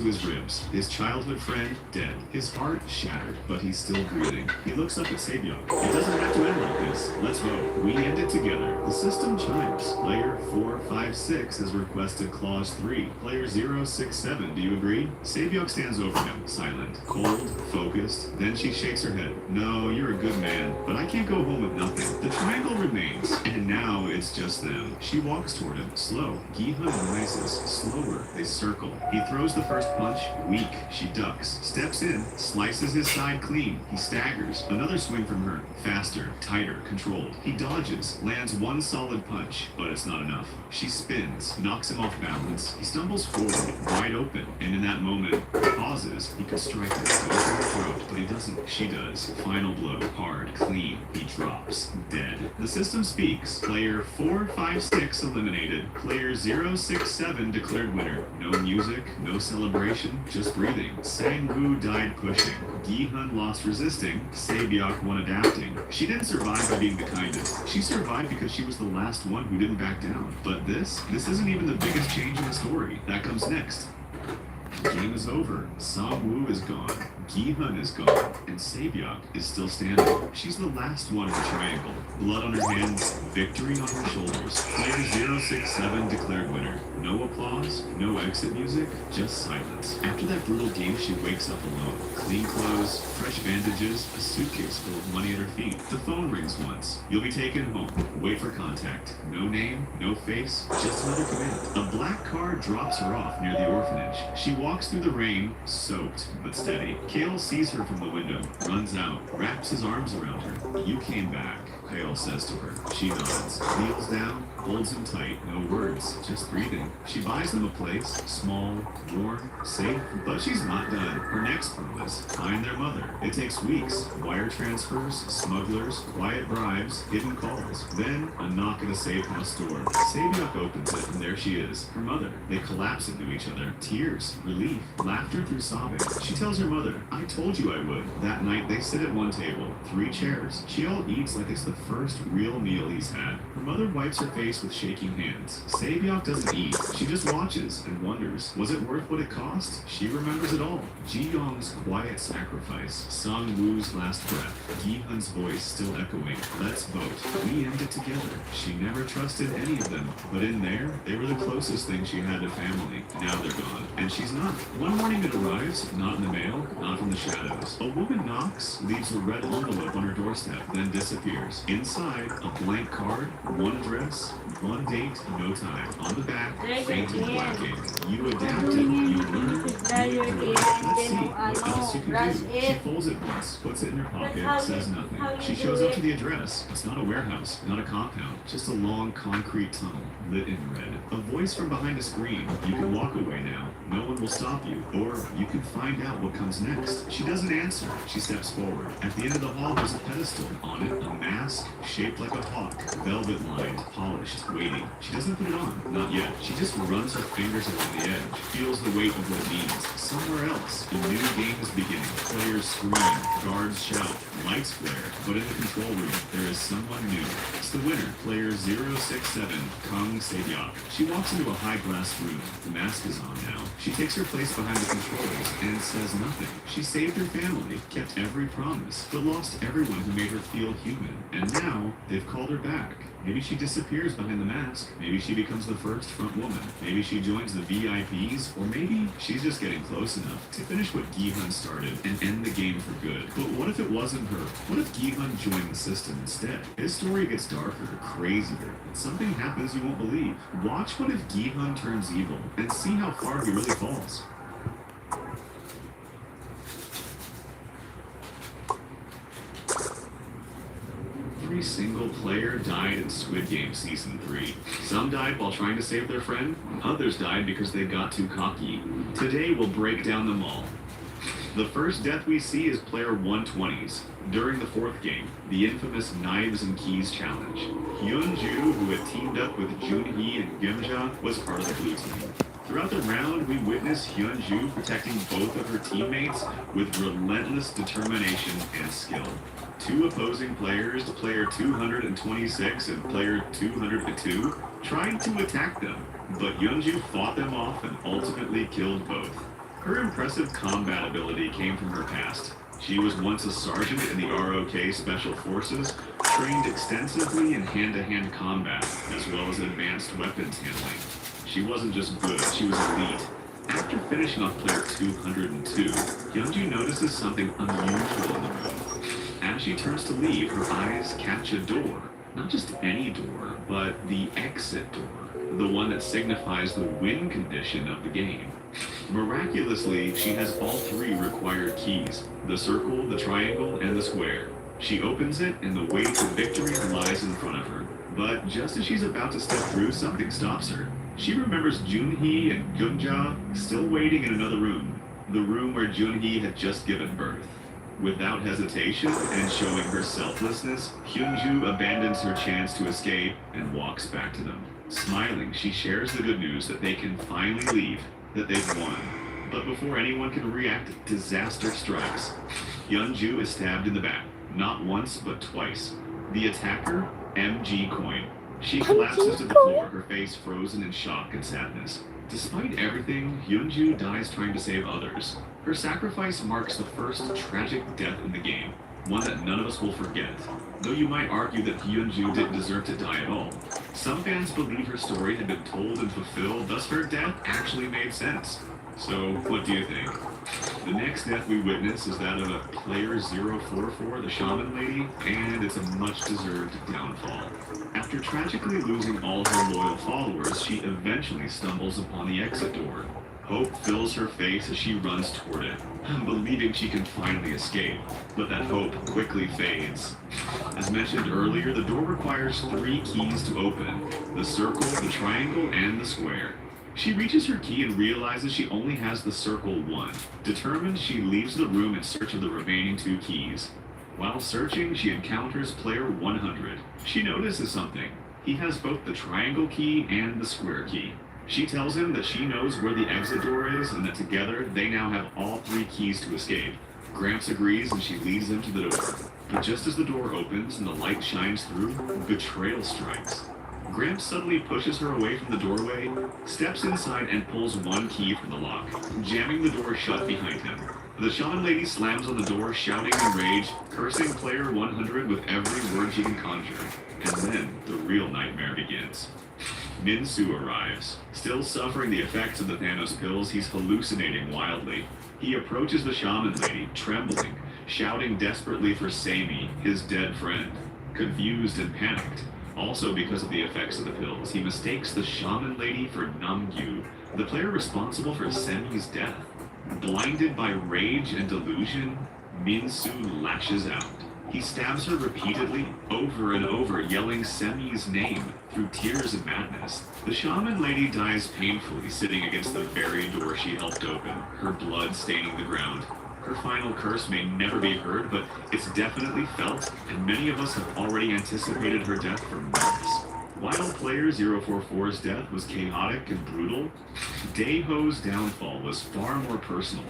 to his ribs. His childhood friend, dead. His heart shattered, but he's still breathing. He looks up at Sabiok. It doesn't have to end like this. Let's vote. We end it together. The system chimes. Player 456 has requested clause 3. Player 067, do you agree? Sabiok stands over him, silent, cold, focused. Then she shakes her head. No, you're a good man, but I can't go home with nothing. The triangle remains, and now it's just them. She walks toward him, slow. Gi-hun rises, slower. They circle. He throws the first punch, weak. She ducks, steps in, slices his side clean. He staggers. Another swing from her, faster, tighter, controlled. He dodges, lands one solid punch, but it's not enough. She spins, knocks him off balance. He stumbles forward, wide open, and in that moment, pauses. He could strike her, go for her throat, but he doesn't. She does. Final blow, hard, clean. He drops, dead. The system speaks. Player 456 eliminated. Player 067 declared winner. No music, no celebration, just breathing. Sang-woo died pushing. Gi-hun lost resisting. Sabiok won adapting. She didn't survive by being the kindest. She survived because she was the last one who didn't back down. But this isn't even the biggest change in the story. That comes next. The game is over. Sang-woo is gone. Gi-hun is gone. And Sabiok is still standing. She's the last one in the triangle. Blood on her hands, victory on her shoulders. Player 067 declared winner. No applause, no exit music, just silence. After that brutal game, she wakes up alone. Clean clothes, fresh bandages, a suitcase full of money at her feet. The phone rings once. You'll be taken home. Wait for contact. No name, no face, just another command. A black car drops her off near the orphanage. She walks through the rain, soaked but steady. Kale sees her from the window, runs out, wraps his arms around her. You came back, Kale says to her. She nods, kneels down, holds him tight, no words, just breathing. She buys them a place, small, warm, safe, but she's not done. Her next promise, find their mother. It takes weeks, wire transfers, smugglers, quiet bribes, hidden calls. Then, a knock at a safe house door. Sabiok opens it, and there she is, her mother. They collapse into each other. Tears, relief, laughter through sobbing. She tells her mother, I told you I would. That night, they sit at one table, 3 chairs. She all eats like it's the first real meal he's had. Her mother wipes her face with shaking hands. Sabiok doesn't eat. She just watches and wonders, was it worth what it cost? She remembers it all. Ji-young's quiet sacrifice. Sang-woo's last breath. Gi-hun's voice still echoing. Let's vote. We end it together. She never trusted any of them, but in there, they were the closest thing she had to family. Now they're gone. And she's not. One morning it arrives, not in the mail, not from the shadows. A woman knocks, leaves a red envelope on her doorstep, then disappears. Inside, a blank card, one address, one date, no time. On the back, fainted black ink. You adapted, you learned, you endured. Let's see what else you can do. She folds it once, puts it in her pocket, says nothing. She shows up to the address. It's not a warehouse, not a compound, just a long concrete tunnel, lit in red. A voice from behind a screen. You can walk away now. No one will stop you. Or you can find out what comes next. She doesn't answer. She steps forward. At the end of the hall, there's a pedestal. On it, a mask shaped like a hawk, velvet lined, polished, waiting. She doesn't put it on. Not yet. She just runs her fingers along the edge, feels the weight of what it means. Somewhere else, a new game is beginning. Players scream, guards shout, lights flare. But in the control room, there is someone new. It's the winner, player 067, Kang Sabiok. She walks into a high glass room. The mask is on now. She takes her place behind the controls and says nothing. She saved her family, kept every promise, but lost everyone who made her feel human. And now, they've called her back. Maybe she disappears behind the mask. Maybe she becomes the first front woman. Maybe she joins the VIPs. Or maybe she's just getting close enough to finish what Gi-hun started and end the game for good. But what if it wasn't her? What if Gi-hun joined the system instead? His story gets darker, crazier, and something happens you won't believe. Watch what if Gi-hun turns evil and see how far he really falls. Every single player died in Squid Game Season 3. Some died while trying to save their friend, others died because they got too cocky. Today we'll break down them all. The first death we see is player 120's. During the 4th game, the infamous Knives and Keys challenge. Hyun-ju, who had teamed up with Jun-hee and Gimja, was part of the blue team. Throughout the round, we witness Hyun-ju protecting both of her teammates with relentless determination and skill. 2 opposing players, player 226 and player 202, tried to attack them, but Hyun-ju fought them off and ultimately killed both. Her impressive combat ability came from her past. She was once a sergeant in the ROK Special Forces, trained extensively in hand-to-hand combat, as well as advanced weapons handling. She wasn't just good, she was elite. After finishing off player 202, Hyunju notices something unusual in the room. As she turns to leave, her eyes catch a door. Not just any door, but the exit door. The one that signifies the win condition of the game. Miraculously, she has all three required keys: the circle, the triangle, and the square. She opens it, and the way to victory lies in front of her. But just as she's about to step through, something stops her. She remembers Junhee and Kyungja still waiting in another room. The room where Junhee had just given birth. Without hesitation and showing her selflessness, Hyunju abandons her chance to escape and walks back to them. Smiling, she shares the good news that they can finally leave, that they've won. But before anyone can react, disaster strikes. Hyunju is stabbed in the back, not once but twice. The attacker, MG Coin. She collapses to the floor, her face frozen in shock and sadness. Despite everything, Hyunju dies trying to save others. Her sacrifice marks the first tragic death in the game, one that none of us will forget. Though you might argue that Hyunju didn't deserve to die at all. Some fans believe her story had been told and fulfilled, thus her death actually made sense. So, what do you think? The next death we witness is that of a player 044, the Shaman Lady, and it's a much-deserved downfall. After tragically losing all her loyal followers, she eventually stumbles upon the exit door. Hope fills her face as she runs toward it, believing she can finally escape, but that hope quickly fades. As mentioned earlier, the door requires 3 keys to open: the circle, the triangle, and the square. She reaches her key and realizes she only has the circle 1. Determined, she leaves the room in search of the remaining 2 keys. While searching, she encounters player 100. She notices something. He has both the triangle key and the square key. She tells him that she knows where the exit door is and that together they now have all 3 keys to escape. Gramps agrees and she leads him to the door. But just as the door opens and the light shines through, betrayal strikes. Gramps suddenly pushes her away from the doorway, steps inside and pulls 1 key from the lock, jamming the door shut behind him. The Shaman Lady slams on the door, shouting in rage, cursing player 100 with every word she can conjure. And then the real nightmare begins. Min-Soo arrives. Still suffering the effects of the Thanos pills, he's hallucinating wildly. He approaches the Shaman Lady, trembling, shouting desperately for Sammy, his dead friend. Confused and panicked, also because of the effects of the pills, he mistakes the Shaman Lady for Namgyu, the player responsible for Semi's death. Blinded by rage and delusion, Min-Soo lashes out. He stabs her repeatedly, over and over, yelling Semi's name through tears of madness. The Shaman Lady dies painfully, sitting against the very door she helped open, her blood staining the ground. Her final curse may never be heard, but it's definitely felt, and many of us have already anticipated her death for months. While player 044's death was chaotic and brutal, Daeho's downfall was far more personal.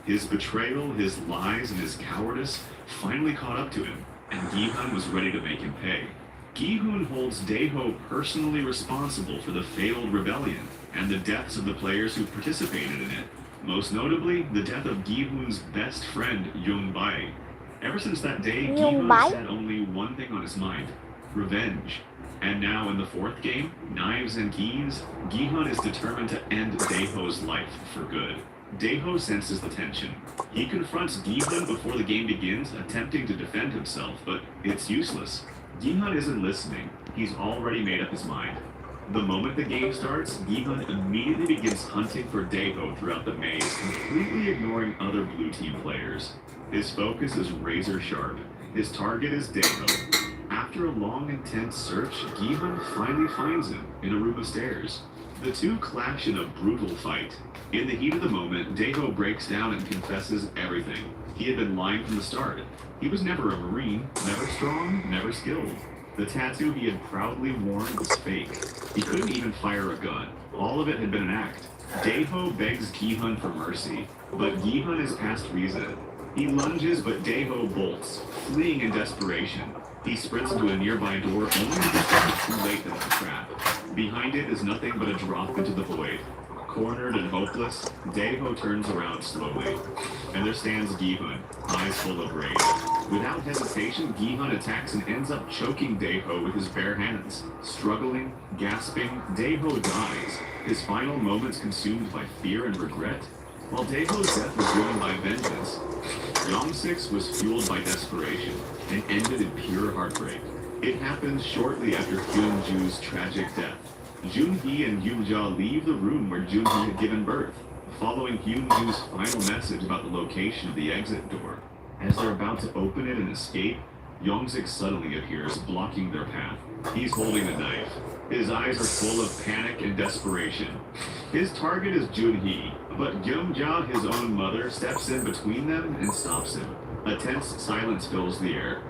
His betrayal, his lies, and his cowardice finally caught up to him, and Gi-hun was ready to make him pay. Gi-hun holds Daeho personally responsible for the failed rebellion and the deaths of the players who participated in it. Most notably, the death of Gi-hun's best friend, Yoon-bae. Ever since that day, Gi-hun has had only one thing on his mind: revenge. And now in the 4th game, Knives and Keys, Gi-hun is determined to end Daeho's life for good. Daeho senses the tension. He confronts Gi-hun before the game begins, attempting to defend himself, but it's useless. Gi-hun isn't listening. He's already made up his mind. The moment the game starts, Gi-hun immediately begins hunting for Daeho throughout the maze, completely ignoring other blue team players. His focus is razor sharp. His target is Daeho. After a long, intense search, Gi-hun finally finds him in a room of stairs. The two clash in a brutal fight. In the heat of the moment, Daeho breaks down and confesses everything. He had been lying from the start. He was never a Marine, never strong, never skilled. The tattoo he had proudly worn was fake. He couldn't even fire a gun. All of it had been an act. Daeho begs Gi-hun for mercy, but Gi-hun is past reason. He lunges, but Daeho bolts, fleeing in desperation. He sprints into a nearby door, only to discover too late that it's a trap. Behind it is nothing but a drop into the void. Cornered and hopeless, Daeho turns around slowly, and there stands Gi-hun, eyes full of rage. Without hesitation, Gi-hun attacks and ends up choking Daeho with his bare hands. Struggling, gasping, Daeho dies, his final moments consumed by fear and regret. While Daeho's death was driven by vengeance, Yongsik was fueled by desperation and ended in pure heartbreak. It happened shortly after Hyun-ju's tragic death. Jun-hee and Yoon-ja leave the room where Jun-hee had given birth, following Hyun-ju's final message about the location of the exit door. As they're about to open it and escape, Yongsik suddenly appears, blocking their path. He's holding a knife. His eyes are full of panic and desperation. His target is Jun-hee, but Gyeom-ja, his own mother, steps in between them and stops him. A tense silence fills the air.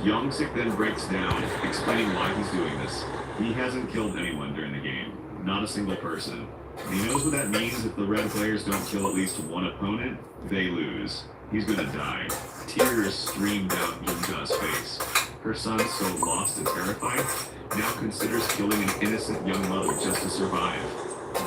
Yongsik then breaks down, explaining why he's doing this. He hasn't killed anyone during the game, not a single person. He knows what that means. If the red players don't kill at least one opponent, they lose. He's gonna die. Tears stream down Yoon-ja's face. Her son, so lost and terrified, now considers killing an innocent young mother just to survive.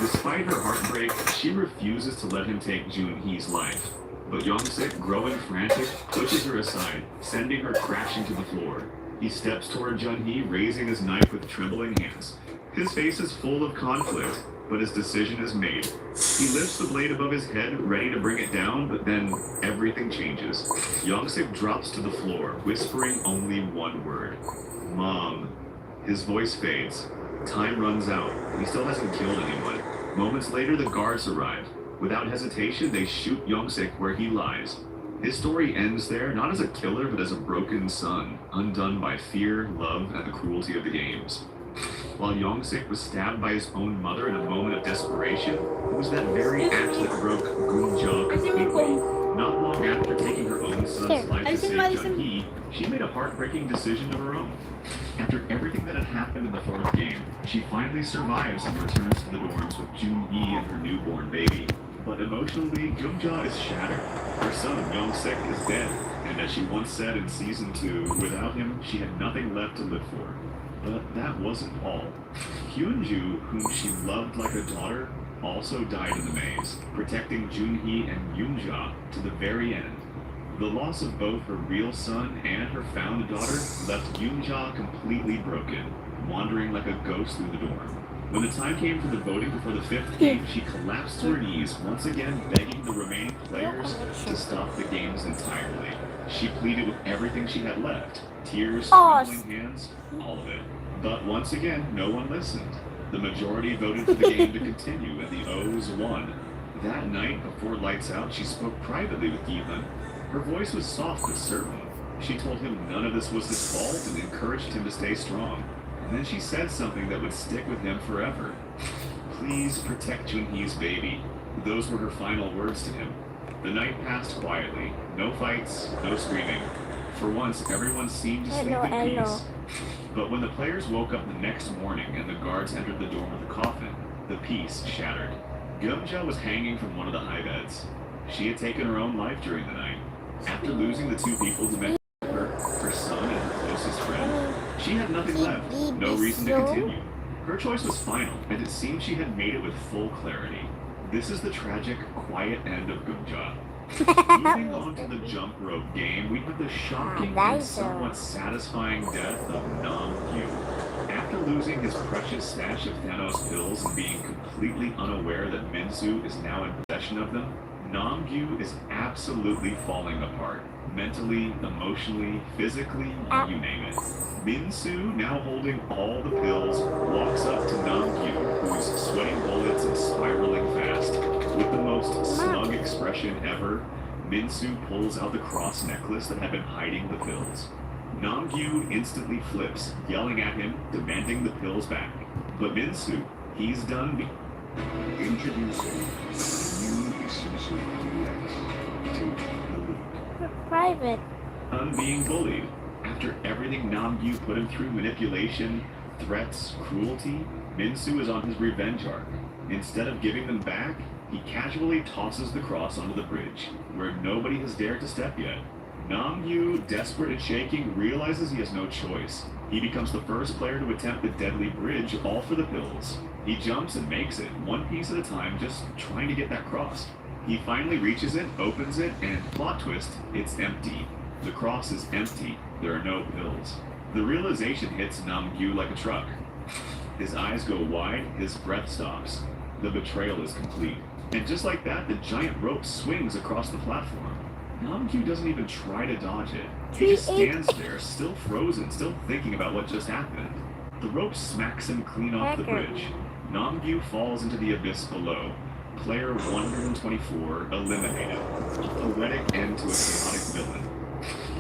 Despite her heartbreak, she refuses to let him take Jun-hee's life. But Yongsik, growing frantic, pushes her aside, sending her crashing to the floor. He steps toward Jun-hee, raising his knife with trembling hands. His face is full of conflict, but his decision is made. He lifts the blade above his head, ready to bring it down, but then everything changes. Yongsik drops to the floor, whispering only one word. Mom. His voice fades. Time runs out. He still hasn't killed anyone. Moments later, the guards arrive. Without hesitation, they shoot Yongsik where he lies. His story ends there, not as a killer, but as a broken son, undone by fear, love, and the cruelty of the games. While Yongsik was stabbed by his own mother in a moment of desperation, it was that very act that broke Goon-ja completely. Not long after taking her own son's life to save Jun-hee, she made a heartbreaking decision of her own. After everything that had happened in the fourth game, she finally survives and returns to the dorms with Jun-hee and her newborn baby. But emotionally, Gyeom-ja is shattered. Her son, Yongsik, is dead, and as she once said in Season 2, without him, she had nothing left to live for. But that wasn't all. Hyun-ju, whom she loved like a daughter, also died in the maze, protecting Jun-hee and Yoon-ja to the very end. The loss of both her real son and her found daughter left Yoon-ja completely broken, wandering like a ghost through the dorm. When the time came for the voting before the fifth game, she collapsed to her knees, once again begging the remaining players to stop the games entirely. She pleaded with everything she had left. Tears, trembling hands, all of it. But once again, no one listened. The majority voted for the game to continue, and the O's won. That night, before lights out, she spoke privately with Gi-hun. Her voice was soft but certain. She told him none of this was his fault and encouraged him to stay strong. And then she said something that would stick with him forever. Please protect Jun-hee's baby. Those were her final words to him. The night passed quietly. No fights, no screaming. For once, everyone seemed to sleep in peace. But when the players woke up the next morning and the guards entered the dorm with a coffin, the peace shattered. Gyeom-ja was hanging from one of the high beds. She had taken her own life during the night. After losing the two people who met her son and her closest friend, she had nothing left, no reason to continue. Her choice was final, and it seemed she had made it with full clarity. This is the tragic, quiet end of Gyeom-ja. Moving on to the jump rope game, we have the shocking and somewhat satisfying death of Nam-gyu. After losing his precious stash of Thanos pills and being completely unaware that Min-soo is now in possession of them, Nam-gyu is absolutely falling apart. Mentally, emotionally, physically, you name it. Min-soo, now holding all the pills, walks up to Nam-gyu, who's sweating bullets and spiraling fast. With the most smug expression ever, Min-soo pulls out the cross necklace that had been hiding the pills. Nam-gyu instantly flips, yelling at him, demanding the pills back. But Min-soo, he's done introducing new Isuzu DX to the league. Private. Being bullied. After everything Nam-gyu put him through, manipulation, threats, cruelty, Min-soo is on his revenge arc. Instead of giving them back, he casually tosses the cross onto the bridge, where nobody has dared to step yet. Namgyu, desperate and shaking, realizes he has no choice. He becomes the first player to attempt the deadly bridge, all for the pills. He jumps and makes it, one piece at a time, just trying to get that cross. He finally reaches it, opens it, and plot twist, it's empty. The cross is empty. There are no pills. The realization hits Namgyu like a truck. His eyes go wide, his breath stops. The betrayal is complete. And just like that, the giant rope swings across the platform. Namgyu doesn't even try to dodge it. He just stands there, still frozen, still thinking about what just happened. The rope smacks him clean off the bridge. Namgyu falls into the abyss below. Player 124 eliminated. A poetic end to a chaotic villain.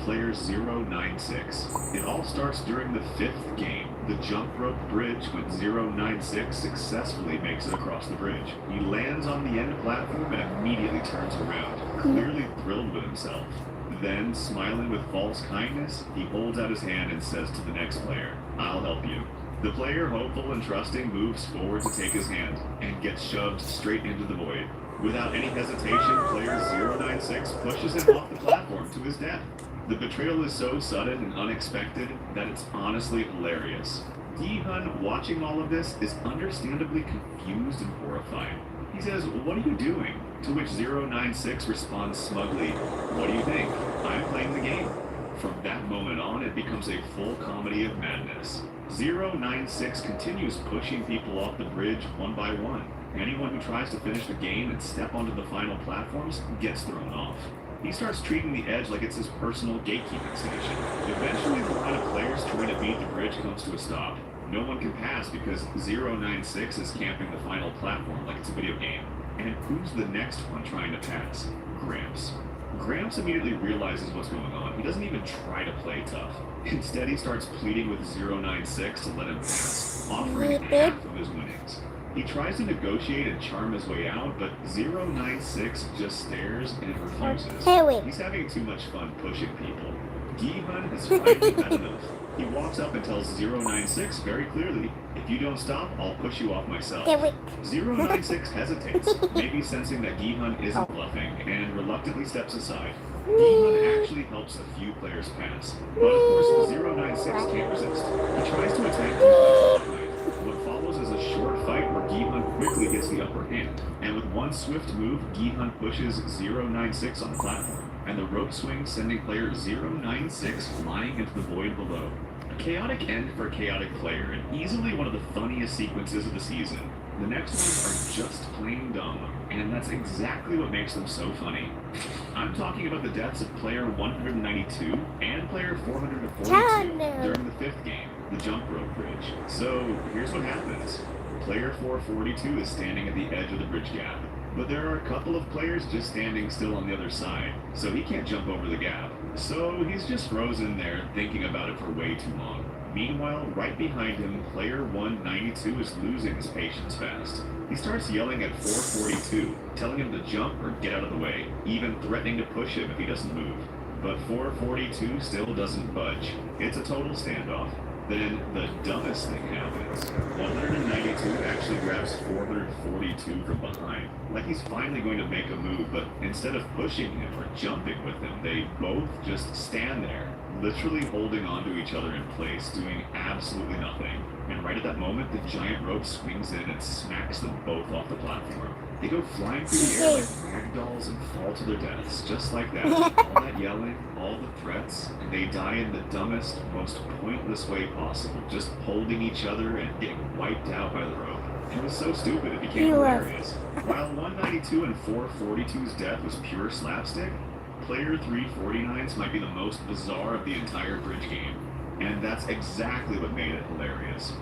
Player 096. It all starts during the 5th game, the jump rope bridge, when 096 successfully makes it across the bridge. He lands on the end platform and immediately turns around, clearly thrilled with himself. Then, smiling with false kindness, he holds out his hand and says to the next player, "I'll help you." The player, hopeful and trusting, moves forward to take his hand and gets shoved straight into the void. Without any hesitation, player 096 pushes him off the platform to his death. The betrayal is so sudden and unexpected that it's honestly hilarious. Gi-hun, watching all of this, is understandably confused and horrified. He says, "What are you doing?" To which 096 responds smugly, "What do you think? I'm playing the game." From that moment on, it becomes a full comedy of madness. 096 continues pushing people off the bridge one by one. Anyone who tries to finish the game and step onto the final platforms gets thrown off. He starts treating the edge like it's his personal gatekeeping station. Eventually, the line of players trying to beat the bridge comes to a stop. No one can pass because 096 is camping the final platform like it's a video game. And who's the next one trying to pass? Gramps. Gramps immediately realizes what's going on. He doesn't even try to play tough. Instead, he starts pleading with 096 to let him pass, offering half of his winnings. He tries to negotiate and charm his way out, but 096 just stares and refuses. He's having too much fun pushing people. Gi-hun has finally had enough. He walks up and tells 096 very clearly, "If you don't stop, I'll push you off myself." 096 hesitates, maybe sensing that Gi-hun isn't bluffing, and reluctantly steps aside. Gi-hun actually helps a few players pass, but of course 096 can't resist. He tries to attack Gi-hun. What follows is a short fight where Gi-hun quickly gets the upper hand, and with one swift move, Gi-hun pushes 096 on the platform, and the rope swings, sending player 096 flying into the void below. A chaotic end for a chaotic player, and easily one of the funniest sequences of the season. The next ones are just plain dumb, and that's exactly what makes them so funny. I'm talking about the deaths of player 192 and player 442 during the 5th game, the jump rope bridge. So here's what happens. Player 442 is standing at the edge of the bridge gap, but there are a couple of players just standing still on the other side, so he can't jump over the gap. So he's just frozen there thinking about it for way too long. Meanwhile, right behind him, player 192 is losing his patience fast. He starts yelling at 442, telling him to jump or get out of the way, even threatening to push him if he doesn't move. But 442 still doesn't budge. It's a total standoff. Then the dumbest thing happens. 192 actually grabs 442 from behind, like he's finally going to make a move, but instead of pushing him or jumping with him, they both just stand there, literally holding onto each other in place, doing absolutely nothing. And right at that moment, the giant rope swings in and smacks them both off the platform. They go flying through the air like ragdolls and fall to their deaths, just like that. All that yelling, all the threats, and they die in the dumbest, most pointless way possible, just holding each other and getting wiped out by the rope. It was so stupid, it became hilarious. While 192 and 442's death was pure slapstick, player 349's might be the most bizarre of the entire bridge game. And that's exactly what made it hilarious.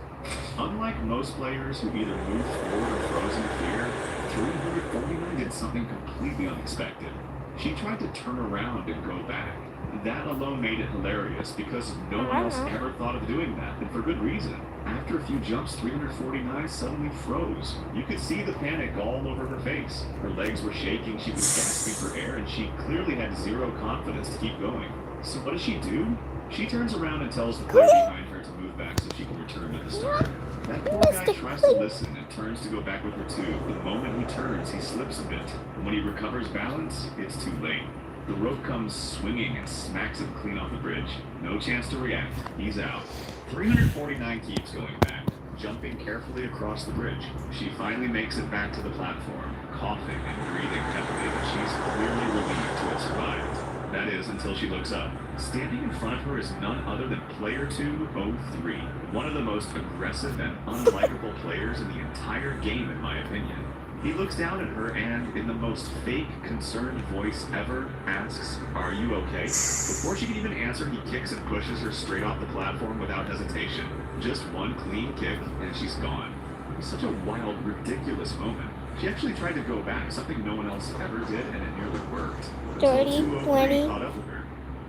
Unlike most players who either moved forward or froze in fear, 349 did something completely unexpected. She tried to turn around and go back. That alone made it hilarious because no one else ever thought of doing that, and for good reason. After a few jumps, 349 suddenly froze. You could see the panic all over her face. Her legs were shaking, she was gasping for air, and she clearly had zero confidence to keep going. So what does she do? She turns around and tells the player behind her to move back so she can return to the start. That poor guy tries to listen and turns to go back with her too. The moment he turns, he slips a bit. And when he recovers balance, it's too late. The rope comes swinging and smacks him clean off the bridge. No chance to react. He's out. 349 keeps going back, jumping carefully across the bridge. She finally makes it back to the platform, coughing and breathing heavily, but she's clearly relieved to have survived. That is, until she looks up. Standing in front of her is none other than Player 203, one of the most aggressive and unlikable players in the entire game, in my opinion. He looks down at her and, in the most fake, concerned voice ever, asks, "Are you okay?" Before she can even answer, he kicks and pushes her straight off the platform without hesitation. Just one clean kick, and she's gone. It was such a wild, ridiculous moment. She actually tried to go back, something no one else ever did, and it nearly worked. 30, 20. Caught up with her.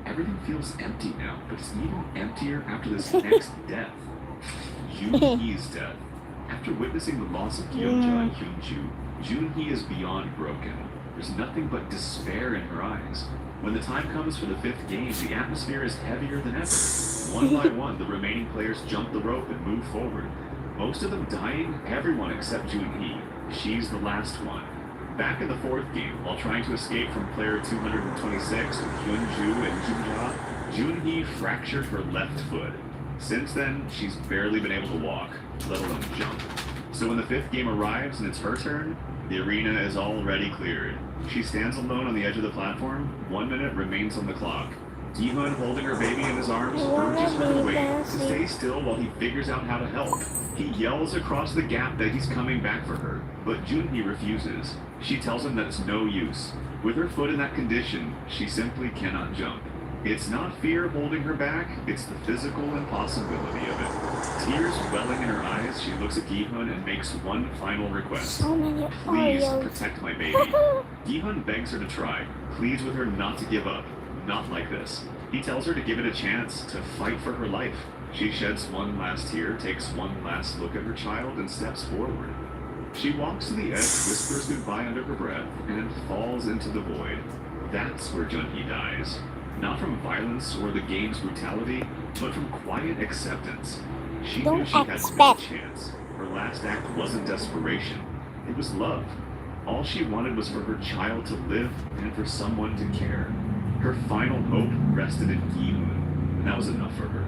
Everything feels empty now, but it's even emptier after this next death. Junhee's death. After witnessing the loss of Gyeongja and Hyunju, Junhee is beyond broken. There's nothing but despair in her eyes. When the time comes for the 5th game, the atmosphere is heavier than ever. One by one, the remaining players jump the rope and move forward. Most of them dying, everyone except Junhee. She's the last one. Back in the 4th game, while trying to escape from player 226 with Hyunju and Junja, Junhee fractured her left foot. Since then, she's barely been able to walk, let alone jump. So when the 5th game arrives and it's her turn, the arena is already cleared. She stands alone on the edge of the platform. 1 minute remains on the clock. Gi-hun, holding her baby in his arms, urges her to wait, to stay still while he figures out how to help. He yells across the gap that he's coming back for her, but Junhee refuses. She tells him that it's no use. With her foot in that condition, she simply cannot jump. It's not fear holding her back, it's the physical impossibility of it. Tears welling in her eyes, she looks at Gi-hun and makes one final request. So many "Please Oreos. protect my baby." Gi-hun begs her to try, pleads with her not to give up. Not like this. He tells her to give it a chance, to fight for her life. She sheds one last tear, takes one last look at her child, and steps forward. She walks to the edge, whispers goodbye under her breath, and falls into the void. That's where Junhee dies. Not from violence or the game's brutality, but from quiet acceptance. She knew she had no chance. Her last act wasn't desperation. It was love. All she wanted was for her child to live and for someone to care. Her final hope rested in Gi-hun, and that was enough for her.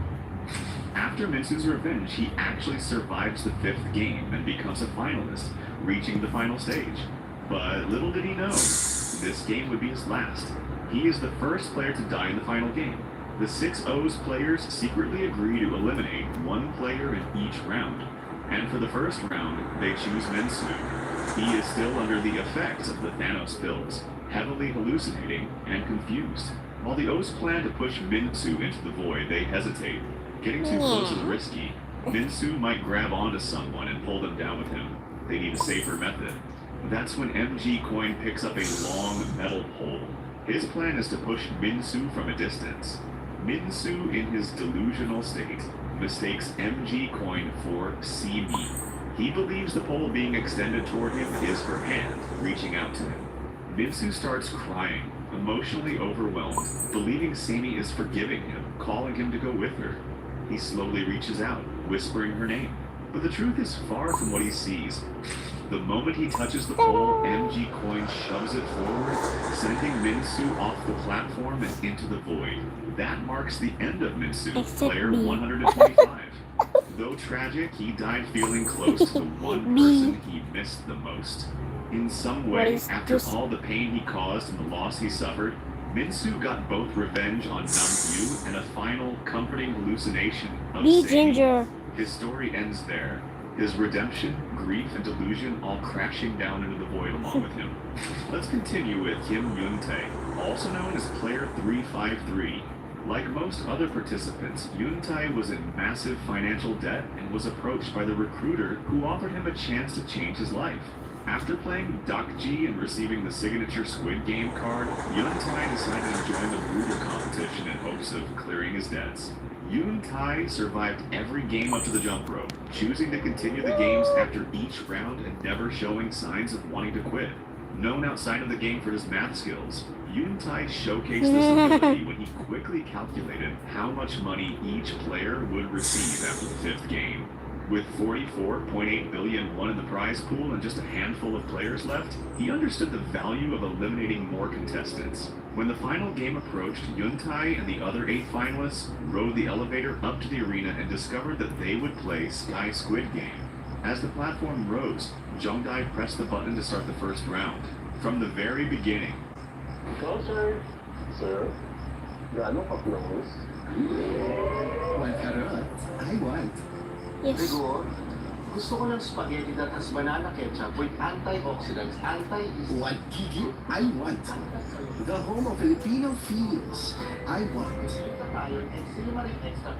After Minsu's revenge, he actually survives the 5th game and becomes a finalist, reaching the final stage. But little did he know, this game would be his last. He is the first player to die in the final game. The 6-O's players secretly agree to eliminate one player in each round. And for the first round, they choose Minsu. He is still under the effects of the Thanos pills, heavily hallucinating and confused. While the O's plan to push Minsu into the void, they hesitate. Getting too close is risky. Minsu might grab onto someone and pull them down with him. They need a safer method. That's when MG Coin picks up a long metal pole. His plan is to push Minsu from a distance. Minsu, in his delusional state, mistakes MG Coin for Simi. He believes the pole being extended toward him is her hand, reaching out to him. Minsu starts crying, emotionally overwhelmed, believing Simi is forgiving him, calling him to go with her. He slowly reaches out, whispering her name. But the truth is far from what he sees. The moment he touches the pole, MG Coin shoves it forward, sending Minsu off the platform and into the void. That marks the end of Minsu, player 125. Though tragic, he died feeling close to the one person he missed the most. In some way, after all the pain he caused and the loss he suffered, Minsu got both revenge on Namgyu and a final, comforting hallucination of Be Sami. ginger. His story ends there. His redemption, grief, and delusion all crashing down into the void along with him. Let's continue with Kim Yoon-tae, also known as Player 353. Like most other participants, Yoon-tae was in massive financial debt and was approached by the recruiter who offered him a chance to change his life. After playing Dokji and receiving the signature Squid Game card, Yoon-tae decided to join the Bruder competition in hopes of clearing his debts. Yoon-tae survived every game up to the jump rope, choosing to continue the games after each round and never showing signs of wanting to quit. Known outside of the game for his math skills, Yoon-tae showcased this ability when he quickly calculated how much money each player would receive after the 5th game. With 44.8 billion won in the prize pool and just a handful of players left, he understood the value of eliminating more contestants. When the final game approached, Yuntai and the other 8 finalists rode the elevator up to the arena and discovered that they would play Sky Squid Game. As the platform rose, Zhongdai pressed the button to start the first round. From the very beginning, Ikaw, sir. Sir? Gaano ka close? Want carrot? I want. Yes. Siguro, gusto ko ng spaghetti that has banana ketchup with antioxidants, What Gigi? I want. The home of Filipino feels. I want. and cinnamon extra.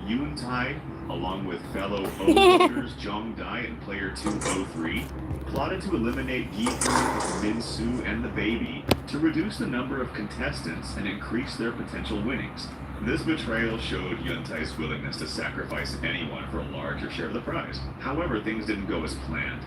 Yun Tai, along with fellow O voters Zhong Dai and player 203, plotted to eliminate Yi Hun, Min Su, and the baby to reduce the number of contestants and increase their potential winnings. This betrayal showed Yun Tai's willingness to sacrifice anyone for a larger share of the prize. However, things didn't go as planned.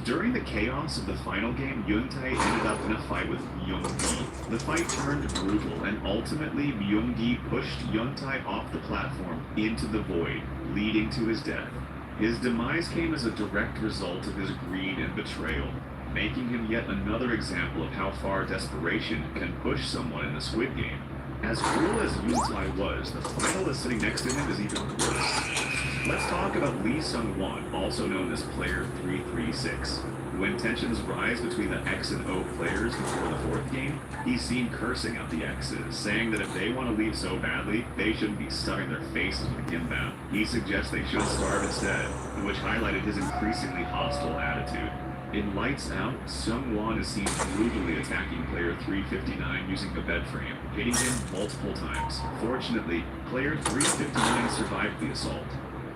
During the chaos of the final game, Yun Tai ended up in a fight with Myung-gi. The fight turned brutal, and ultimately Myung-gi pushed Yun Tai off the platform into the void, leading to his death. His demise came as a direct result of his greed and betrayal, making him yet another example of how far desperation can push someone in the Squid Game. As cruel as Yun Tai was, the finalist sitting next to him is even worse. Let's talk about Lee Sung-won, also known as Player 336. When tensions rise between the X and O players before the fourth game, he's seen cursing out the X's, saying that if they want to leave so badly, they shouldn't be stuffing their faces with gimbap. He suggests they should starve instead, which highlighted his increasingly hostile attitude. In Lights Out, Sung-won is seen brutally attacking player 359 using the bed frame, hitting him multiple times. Fortunately, player 359 survived the assault.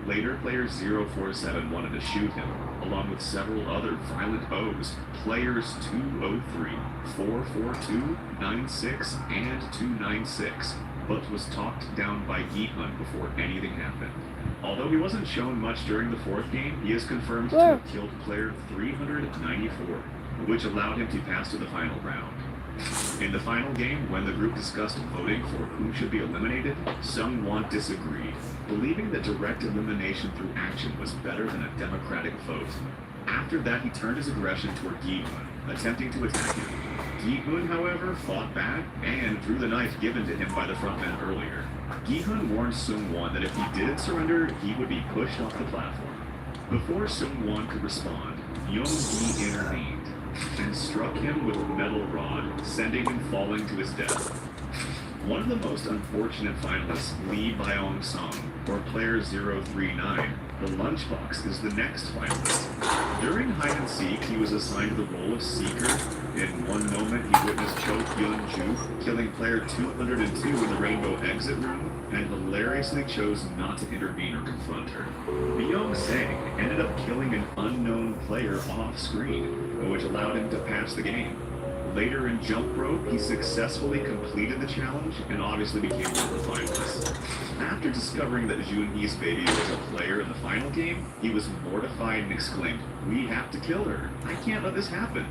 Later, player 047 wanted to shoot him, along with several other violent O's, players 203, 442, 96, and 296, but was talked down by Gi-hun before anything happened. Although he wasn't shown much during the fourth game, he is confirmed to have killed player 394, which allowed him to pass to the final round. In the final game, when the group discussed voting for who should be eliminated, Sung-won disagreed, believing that direct elimination through action was better than a democratic vote. After that, he turned his aggression toward Gi-hun, attempting to attack him. Gi-hun, however, fought back and drew the knife given to him by the frontman earlier. Gi-hun warned Sung-won that if he didn't surrender, he would be pushed off the platform. Before Sung-won could respond, Myung-gi intervened and struck him with a metal rod, sending him falling to his death. One of the most unfortunate finalists, Lee Byung-sung, or player 039, the Lunchbox, is the next finalist. During hide-and-seek, he was assigned the role of Seeker. In one moment, he witnessed Cho Hyun-ju killing player 202 in the Rainbow Exit Room, and hilariously chose not to intervene or confront her. Byung-sang ended up killing an unknown player off-screen, which allowed him to pass the game. Later in Jump Rope, he successfully completed the challenge and obviously became one of the finalists. After discovering that Joon-hee's baby was a player in the final game, he was mortified and exclaimed, "We have to kill her. I can't let this happen."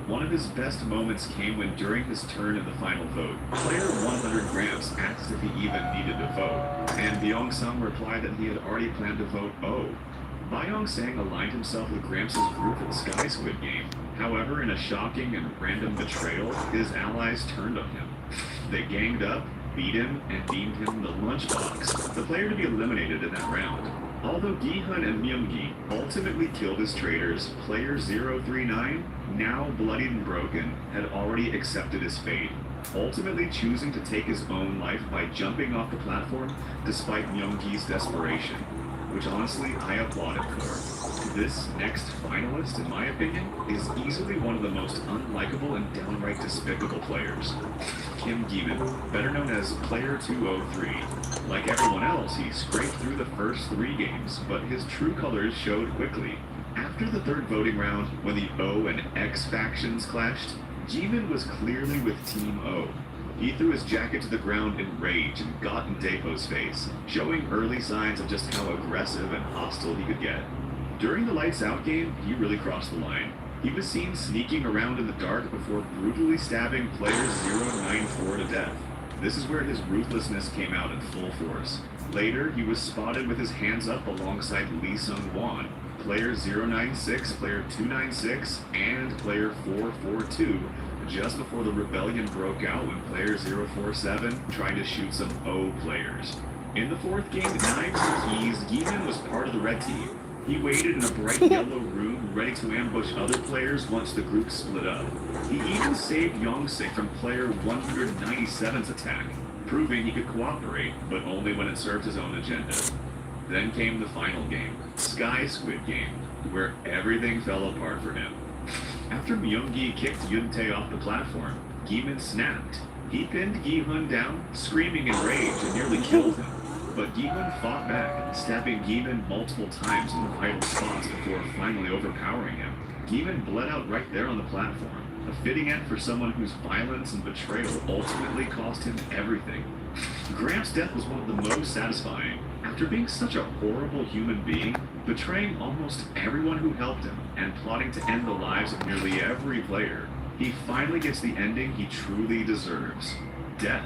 One of his best moments came when, during his turn in the final vote, player 100 Gramps asked if he even needed to vote, and Byung-sung replied that he had already planned to vote O. Byung-sang aligned himself with Gramps' group at Sky Squid Game. However, in a shocking and random betrayal, his allies turned on him. They ganged up, beat him, and deemed him the Lunchbox, the player to be eliminated in that round. Although Gi-hun and Myung-gi ultimately killed his traitors, player 039, now bloodied and broken, had already accepted his fate, ultimately choosing to take his own life by jumping off the platform despite Myung-gi's desperation, which honestly I applaud him for. This next finalist, in my opinion, is easily one of the most unlikable and downright despicable players. Kim Gi-min, better known as Player 203. Like everyone else, he scraped through the first 3 games, but his true colors showed quickly. After the third voting round, when the O and X factions clashed, Gi-min was clearly with Team O. He threw his jacket to the ground in rage and got in Daepo's face, showing early signs of just how aggressive and hostile he could get. During the Lights Out game, he really crossed the line. He was seen sneaking around in the dark before brutally stabbing player 094 to death. This is where his ruthlessness came out in full force. Later, he was spotted with his hands up alongside Lee Sung-won, player 096, player 296, and player 442, just before the rebellion broke out when player 047 tried to shoot some O players. In the fourth game, Knives and Keys, Gihan was part of the red team. He waited in a bright yellow room, ready to ambush other players once the group split up. He even saved Yongsik from player 197's attack, proving he could cooperate, but only when it served his own agenda. Then came the final game, Sky Squid Game, where everything fell apart for him. After Myung-gi kicked Yun-tae off the platform, Giman snapped. He pinned Gi-hun down, screaming in rage, and nearly killed him. But Gi-hun fought back, stabbing Giman multiple times in the vital spots before finally overpowering him. Giman bled out right there on the platform, a fitting end for someone whose violence and betrayal ultimately cost him everything. Gramps' death was one of the most satisfying. After being such a horrible human being, betraying almost everyone who helped him, and plotting to end the lives of nearly every player, he finally gets the ending he truly deserves: death.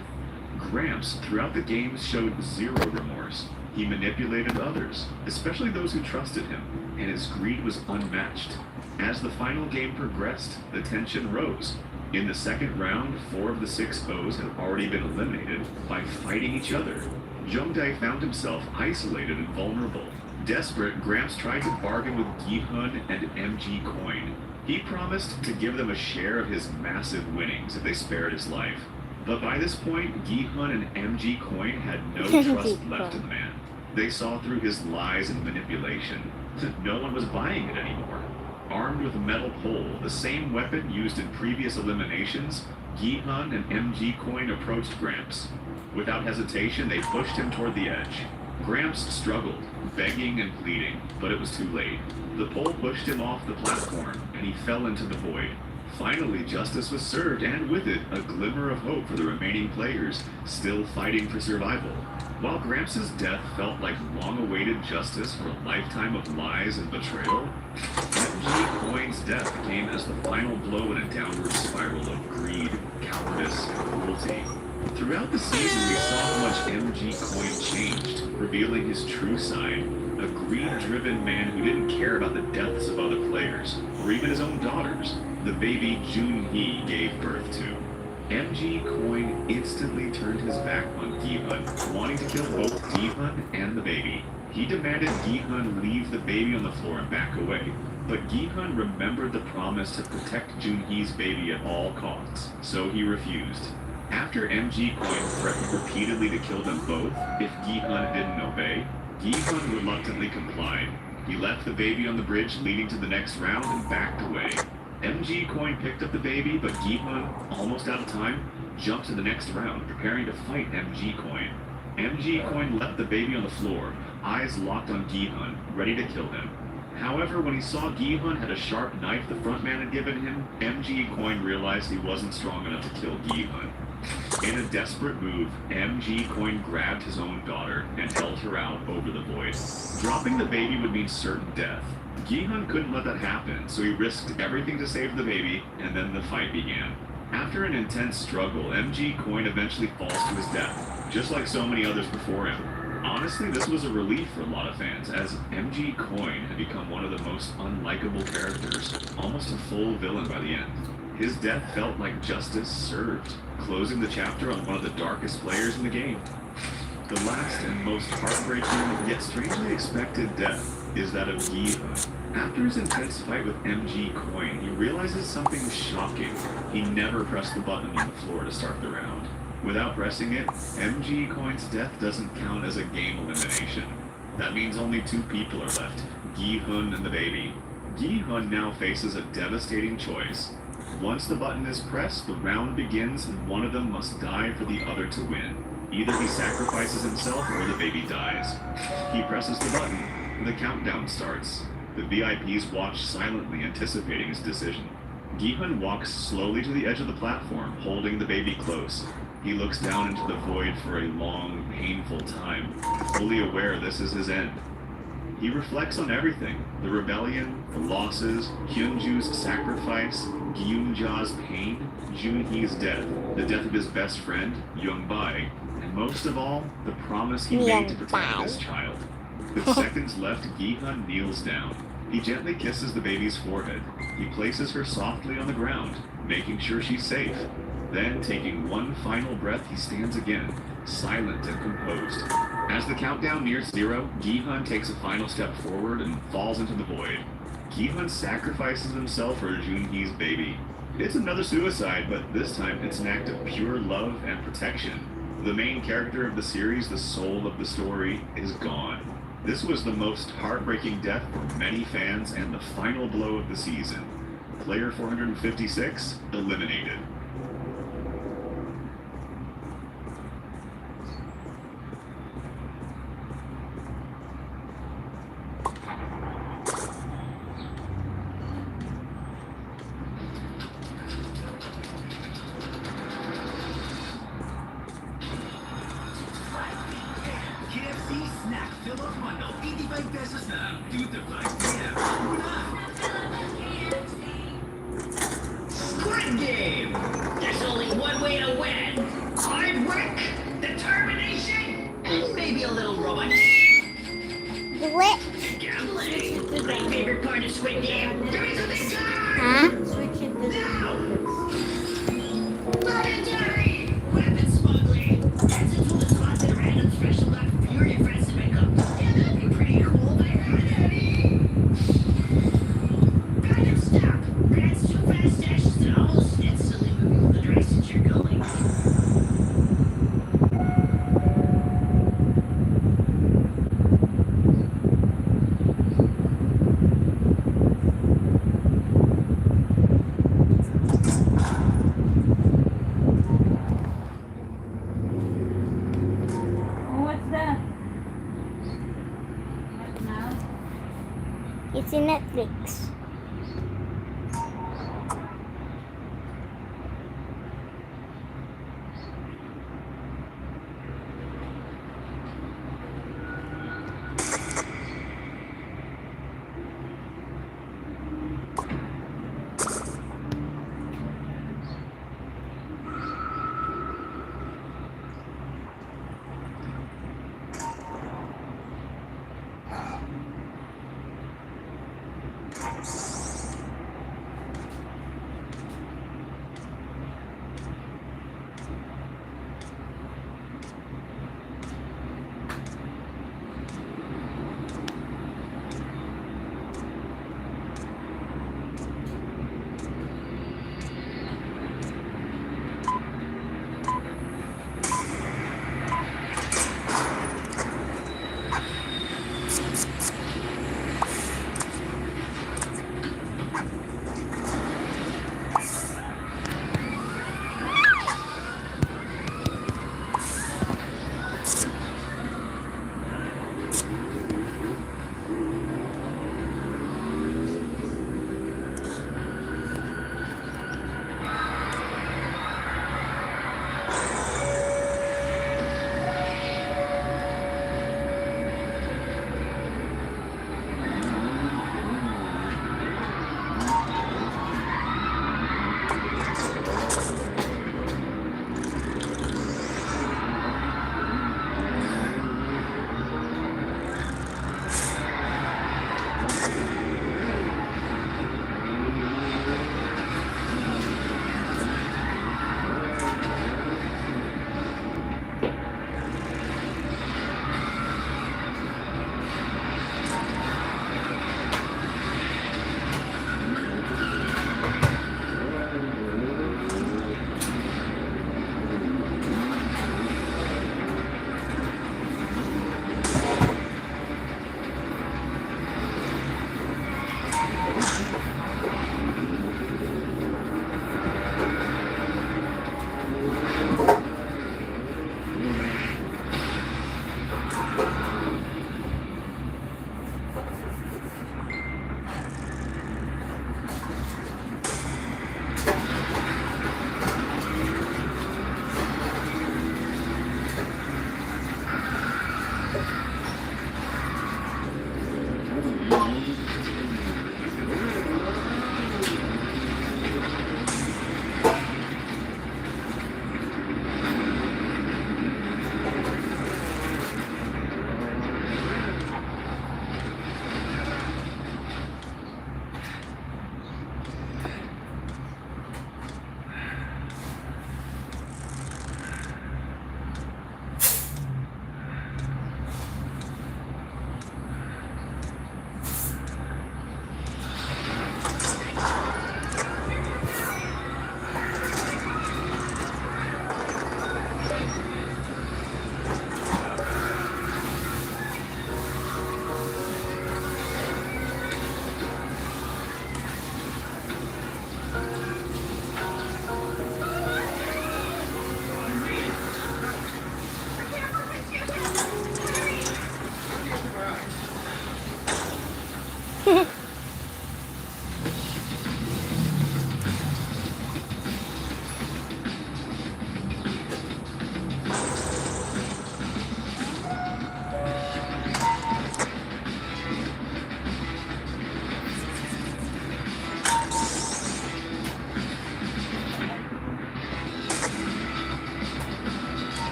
Gramps, throughout the games, showed zero remorse. He manipulated others, especially those who trusted him, and his greed was unmatched. As the final game progressed, the tension rose. In the second round, 4 of the 6 O's had already been eliminated by fighting each other. Jung-dae found himself isolated and vulnerable. Desperate, Gramps tried to bargain with Gi-hun and MG Coin. He promised to give them a share of his massive winnings if they spared his life. But by this point, Gi-hun and MG Coin had no trust left in the man. They saw through his lies and manipulation. No one was buying it anymore. Armed with a metal pole, the same weapon used in previous eliminations, Gi-hun and MG Coin approached Gramps. Without hesitation, they pushed him toward the edge. Gramps struggled, begging and pleading, but it was too late. The pole pushed him off the platform, and he fell into the void. Finally, justice was served, and with it, a glimmer of hope for the remaining players, still fighting for survival. While Gramps' death felt like long-awaited justice for a lifetime of lies and betrayal, MG Coin's death came as the final blow in a downward spiral of greed, cowardice, and cruelty. Throughout the season, we saw how much MG Coin changed, revealing his true side, a greed-driven man who didn't care about the deaths of other players, or even his own daughters, the baby Jun-hee gave birth to. MG Coin instantly turned his back on Gi-hun, wanting to kill both Gi-hun and the baby. He demanded Gi-hun leave the baby on the floor and back away, but Gi-hun remembered the promise to protect Jun-hee's baby at all costs, so he refused. After MG Coin threatened repeatedly to kill them both if Gi-hun didn't obey, Gi-hun reluctantly complied. He left the baby on the bridge leading to the next round and backed away. MG Coin picked up the baby, but Gi-hun, almost out of time, jumped to the next round, preparing to fight MG Coin. MG Coin left the baby on the floor, eyes locked on Gi-hun, ready to kill him. However, when he saw Gi-hun had a sharp knife the front man had given him, MG Coin realized he wasn't strong enough to kill Gi-hun. In a desperate move, MG Coin grabbed his own daughter and held her out over the void. Dropping the baby would mean certain death. Gi-hun couldn't let that happen, so he risked everything to save the baby, and then the fight began. After an intense struggle, MG Coin eventually falls to his death, just like so many others before him. Honestly, this was a relief for a lot of fans, as MG Coin had become one of the most unlikable characters, almost a full villain by the end. His death felt like justice served, closing the chapter on one of the darkest players in the game. The last and most heartbreaking, yet strangely expected death is that of Gi-hun. After his intense fight with MG Coin, he realizes something shocking. He never pressed the button on the floor to start the round. Without pressing it, MG Coin's death doesn't count as a game elimination. That means only 2 people are left, Gi-hun and the baby. Gi-hun now faces a devastating choice. Once the button is pressed, the round begins and one of them must die for the other to win. Either he sacrifices himself or the baby dies. He presses the button. The countdown starts. The VIPs watch silently, anticipating his decision. Gi-hun walks slowly to the edge of the platform, holding the baby close. He looks down into the void for a long, painful time, fully aware this is his end. He reflects on everything: the rebellion, the losses, Hyunju's sacrifice, Gyunja's pain, Junhee's death, the death of his best friend, Youngbae, and most of all, the promise he made to protect this child. With seconds left, Gi-hun kneels down. He gently kisses the baby's forehead. He places her softly on the ground, making sure she's safe. Then, taking one final breath, he stands again, silent and composed. As the countdown nears 0, Gi-hun takes a final step forward and falls into the void. Gi-hun sacrifices himself for Junhee's baby. It's another suicide, but this time it's an act of pure love and protection. The main character of the series, the soul of the story, is gone. This was the most heartbreaking death for many fans and the final blow of the season. Player 456, eliminated. KFC snack fill-up bundle, 85 pesos na. 2 to 5 p.m. Squid Game! There's only one way to win. Hard work, determination, and maybe a little robot. What? Gambling. My favorite part of Squid Game. There is a big card! Huh? Now! Monetary! Weapon smuggling! That's a tool to toss in a random special luck for you or your friends to pick up. Yeah, that'd be pretty cool, my granddaddy! Kind of stop! Grants too fast dashes to almost instantly move the direction you're going. What's that? What now? It's in Netflix.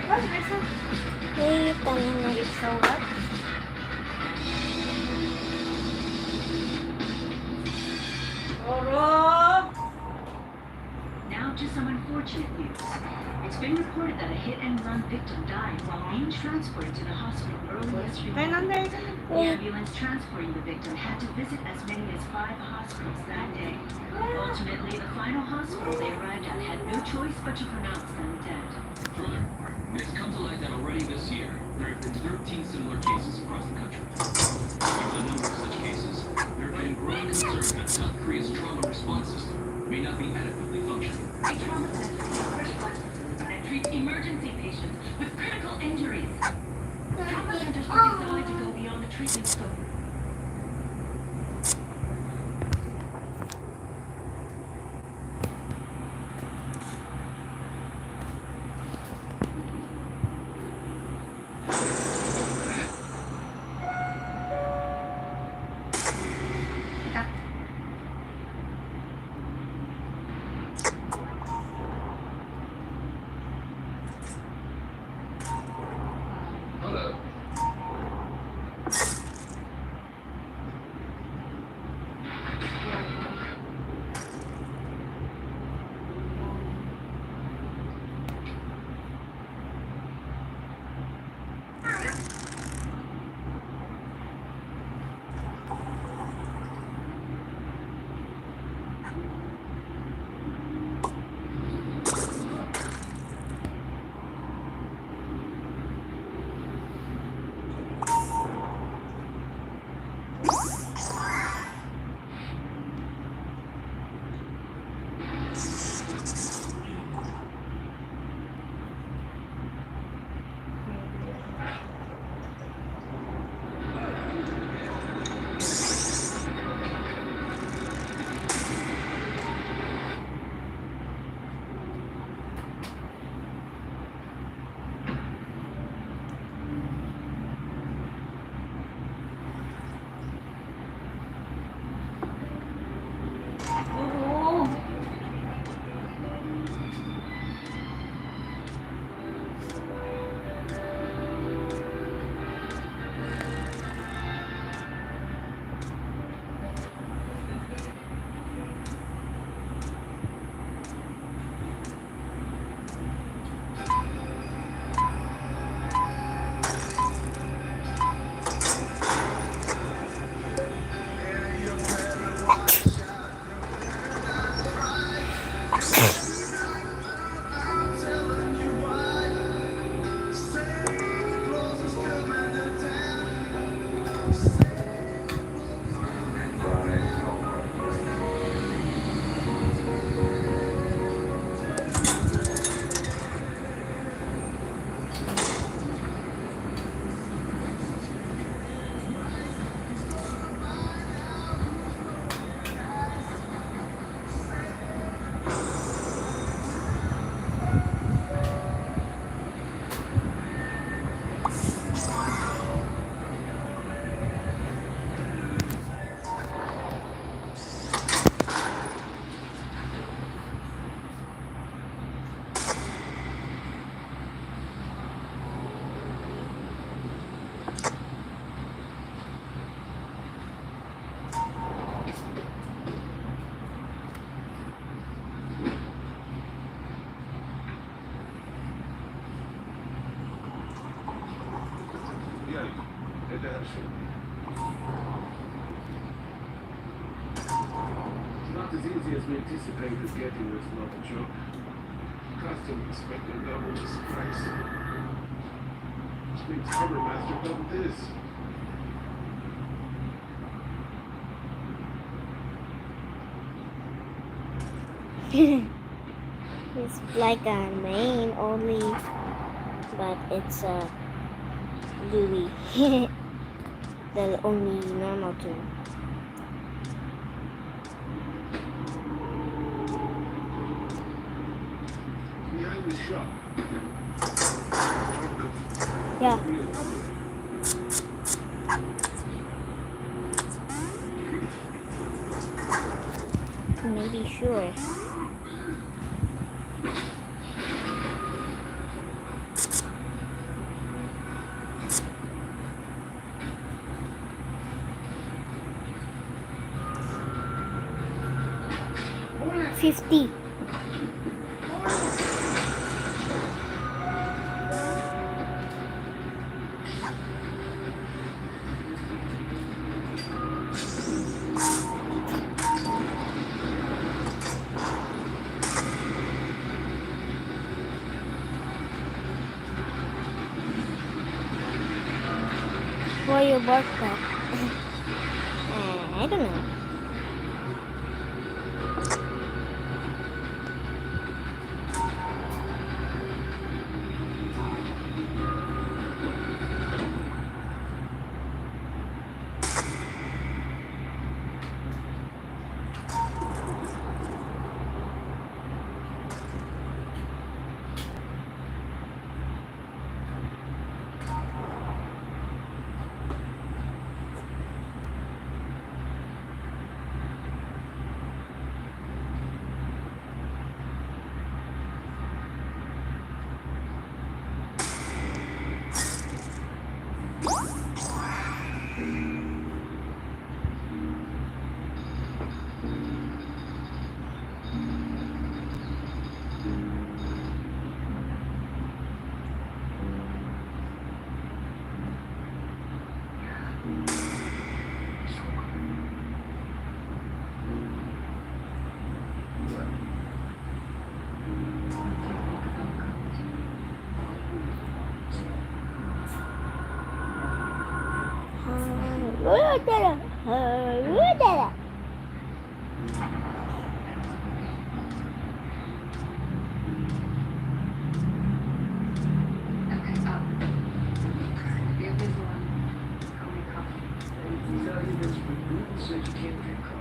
Wait, a minute. So what? Oro! Now to some unfortunate news. It's been reported that a hit-and-run victim died while being transported to the hospital early yesterday Turn on morning. there. The ambulance transporting the victim had to visit as many as 5 hospitals that day. Ultimately, the final hospital they arrived at had no choice but to pronounce them dead. Furthermore, it's come to light that already this year, there have been 13 similar cases across the country. Given the number of such cases, there have been growing concerns that South Korea's trauma response system may not be adequately functioning. A trauma center is first class that treats emergency patients with critical injuries. Trauma centers were designed to go beyond the treatment scope. Hello. Oo. It's not as easy as we anticipated getting this level joke. Custom inspector doubled his price. Which means Harbor Master doubled his. It's like a main only, but it's a Louis. The only normal tune. Behind the shop. Yeah. Maybe sure. 50. Why you bark that? I don't know. Said you can't drink coffee.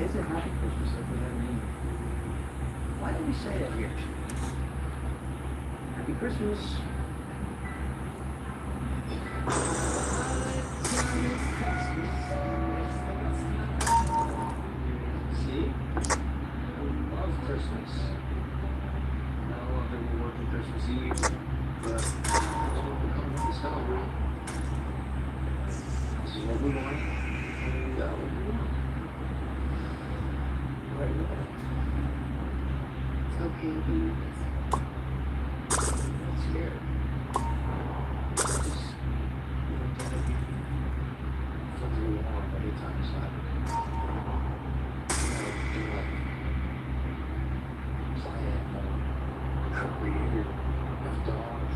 It's a happy Christmas every night. Why do we say that here? Happy Christmas. See? I love Christmas. I love that we're working Christmas Eve, but that's what we come to celebrate. This is what we want. And what we want. Right now. It's okay to be nervous. I'm scared. Just, something we want anytime inside. Creator of dogs.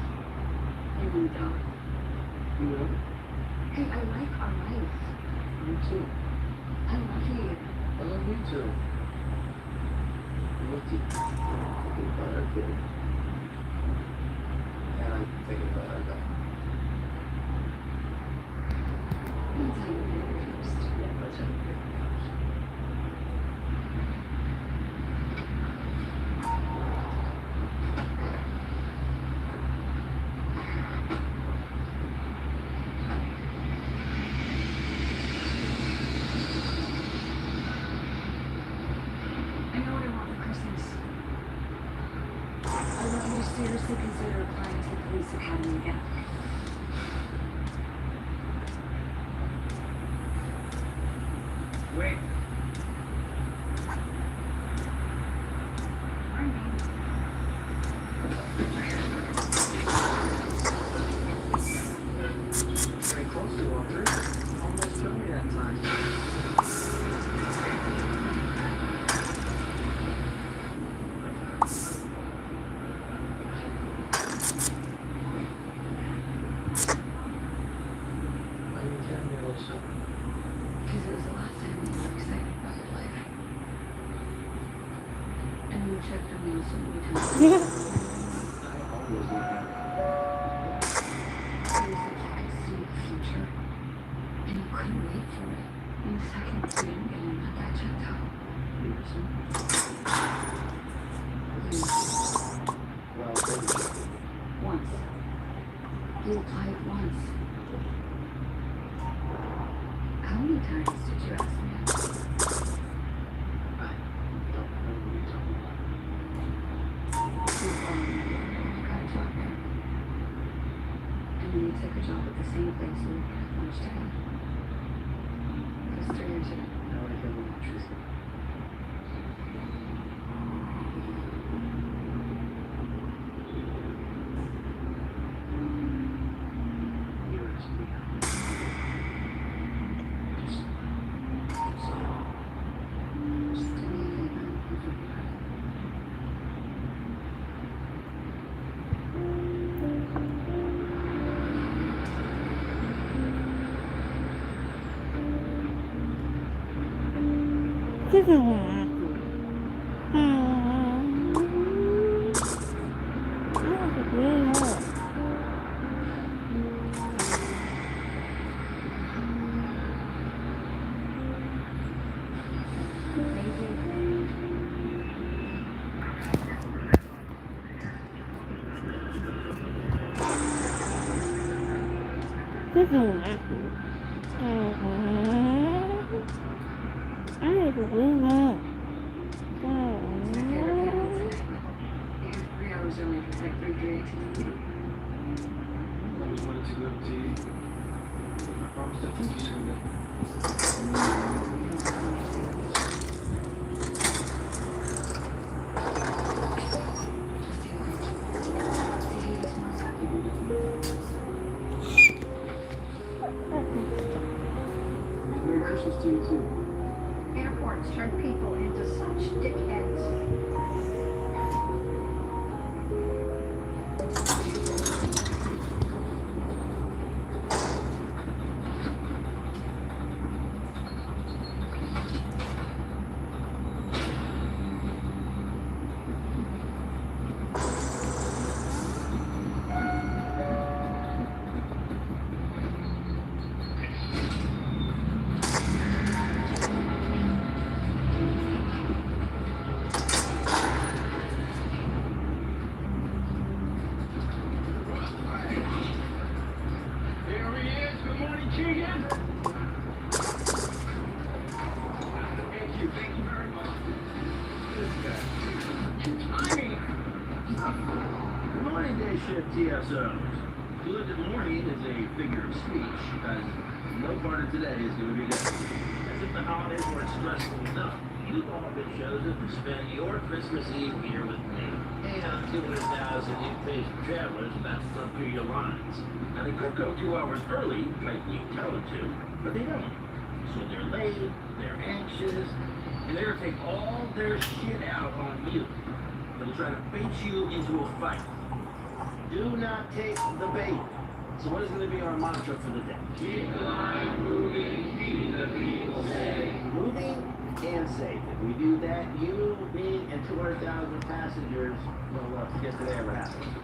I do though. You know? Hey, I like our life. Me too. I love you. I love you too. I'm with you. Thinking about our kid. And I'm thinking about our dog. I'll tell you later first. Yeah, let's have a good house. I know what I want for Christmas. I want you to seriously consider applying to the police academy again. Wait. Our name. Very close to Walter. Almost told me that time. Why are you telling me all so? Because it was the last time you were excited about your life. And you checked your mail so many times. I always look at it. It was like you could see the future. And you couldn't wait for it. In seconds, you didn't get on that checked out. Listen. Once. You apply it once. How many times did you ask me? I don't know what you're talking about. You got a job there. And then you took a job at the same place you lunch together. It was 3 years ago. Now I hear what you're saying. You're asking me how. Just do me a favor and forget about it. And 3 hours only if it's like 3 drinks. I always wanted to go to tea. I promised I'd take you someday. Merry Christmas to you too. Airports turn people into such dickheads. Here he is. Good morning, Keegan. Thank you very much. This guy. Good morning, day shift TSOs. Good morning is a figure of speech, as no part of today is going to be good. As if the holidays weren't stressful enough, you've all been chosen to spend your Christmas Eve here with me and 200,000 impatient travelers about to slip through your lines. Now, they could go 2 hours early, like we tell them to, but they don't. So they're late, they're anxious, and they're going to take all their shit out on you. They'll try to bait you into a fight. Do not take the bait. So what is going to be our mantra for the day? Keep the line moving, keep the people safe. Moving and safe. If we do that, you, me, and 200,000 passengers will forget today ever happened.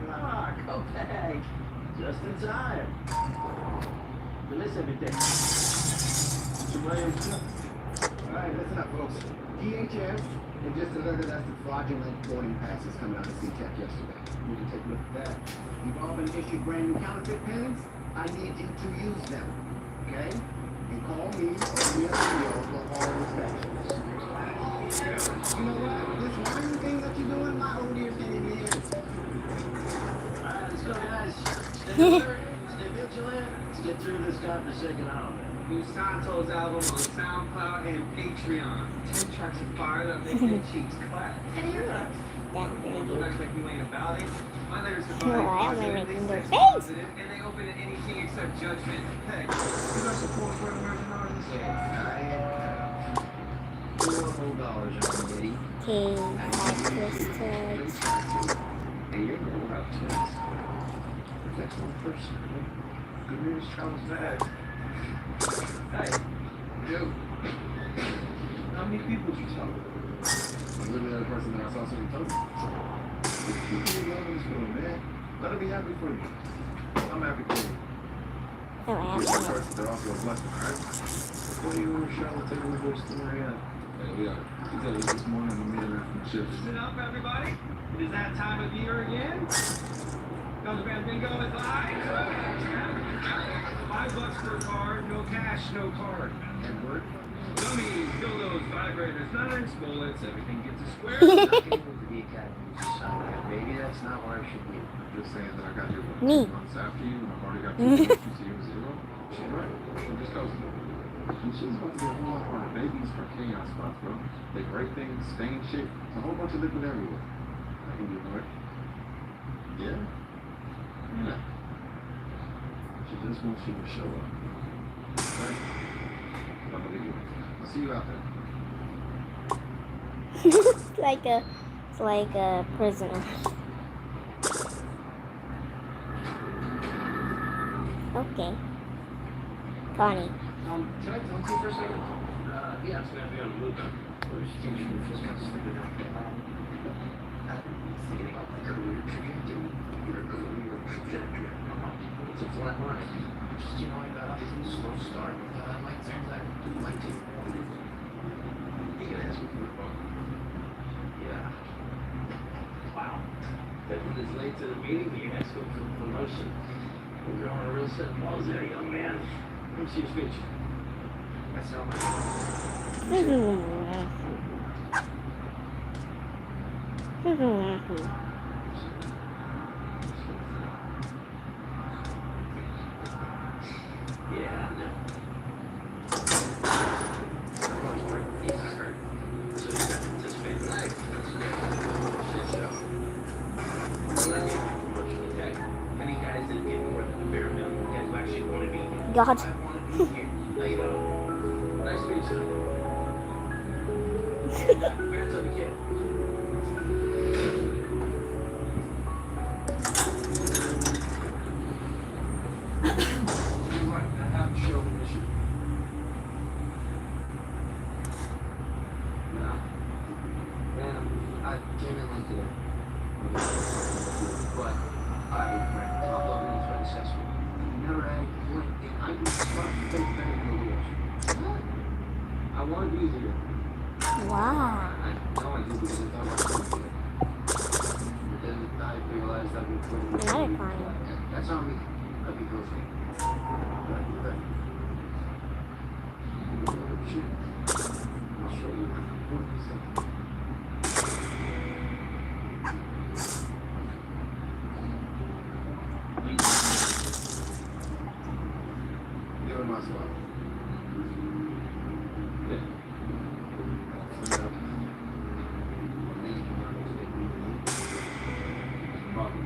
Ah, go back. Just in time. We miss everything. Mr. Williams. All right, listen up, folks. DHS and just alerted us to fraudulent boarding passes coming out of SeaTac yesterday. You can take a look at that. You've all been issued brand new counterfeit pens. I need you to use them, okay? And call me or any other deal for all inspections. You know what? This one thing that you're doing, my old dear Kenny man. Alright, let's go, guys. Stay alert, stay vigilant. Let's get through this godforsaken holiday. New Santos album on SoundCloud and Patreon. 10 tracks of fire that make your cheeks clap. And you're not. Don't act like you ain't about it. My lyrics are No, I'm positive, making they their sex face. positive, and they open to anything except judgment. Hey, you got support for emerging artists? $4 whole young lady. Okay, I twisted. And you're going out to us. That's one person. Good news travels fast. Hey, dude. How many people did you talk to? I'm literally the other person that I saw something told me. You really love this woman, man. Let her be happy for you. I'm happy for you. Oh, I You're have the person that also a blessing, right? What do you and Charlotte take a look at story at? we are. He said it this morning when we meeting after the shift. Listen up, everybody. It is that time of year again. Guns Band Bingo is live. $5 per card, no cash, no card. Edward. Dummies, dildos, vibrators, knives, bullets, everything gets a square. Maybe that's not where I should be. I'm just saying that I got here what, Me. 2 months after you, and I've already got 2 months to 0. She's right. So just goes. And she's about to get a whole lot harder. Babies are chaos spots, bro. They break things, stain shit. It's a whole bunch of liquid everywhere. I can do it. Yeah? Yeah. She just wants you to show up. Right? I believe you. I'll see you out there. It's like a prisoner. Okay. Connie. Can I talk to you for a second? Yeah, it's gonna be on the move. Where's the teacher? Feels kind of stupid now. I'm thinking about my career trajectory. Your career trajectory. It's a flat line. Just, you know, I got off to a slow start. My turns, I do like to. You can ask me for a phone. Yeah. Wow. That one is late to the meeting, but you asked him for promotion. You're on a real set of balls there, young man. Let me see your speech. That's how much. Yeah, no. Yeah, I heard. So you got to participate in life. That's good. Shit show. Well, that's your promotion, okay? Many guys that get more than the bare minimum. Guys who actually want to be here. God. I want to be here. How you doing? Nice to meet you. Where's the kid? You want to have a show mission? No. Man, I came in late today. But I ran top level into an assessment. Never had a complaint. I was fucking better than the rules. I want to be here. Wow. I know I do because I thought I was going to be here. But then I realized I've been putting Another client. That's on me. I'd be ghosting. Shit. I'll show you. What is that? Give him my spot. Yeah. Clean up. Problem.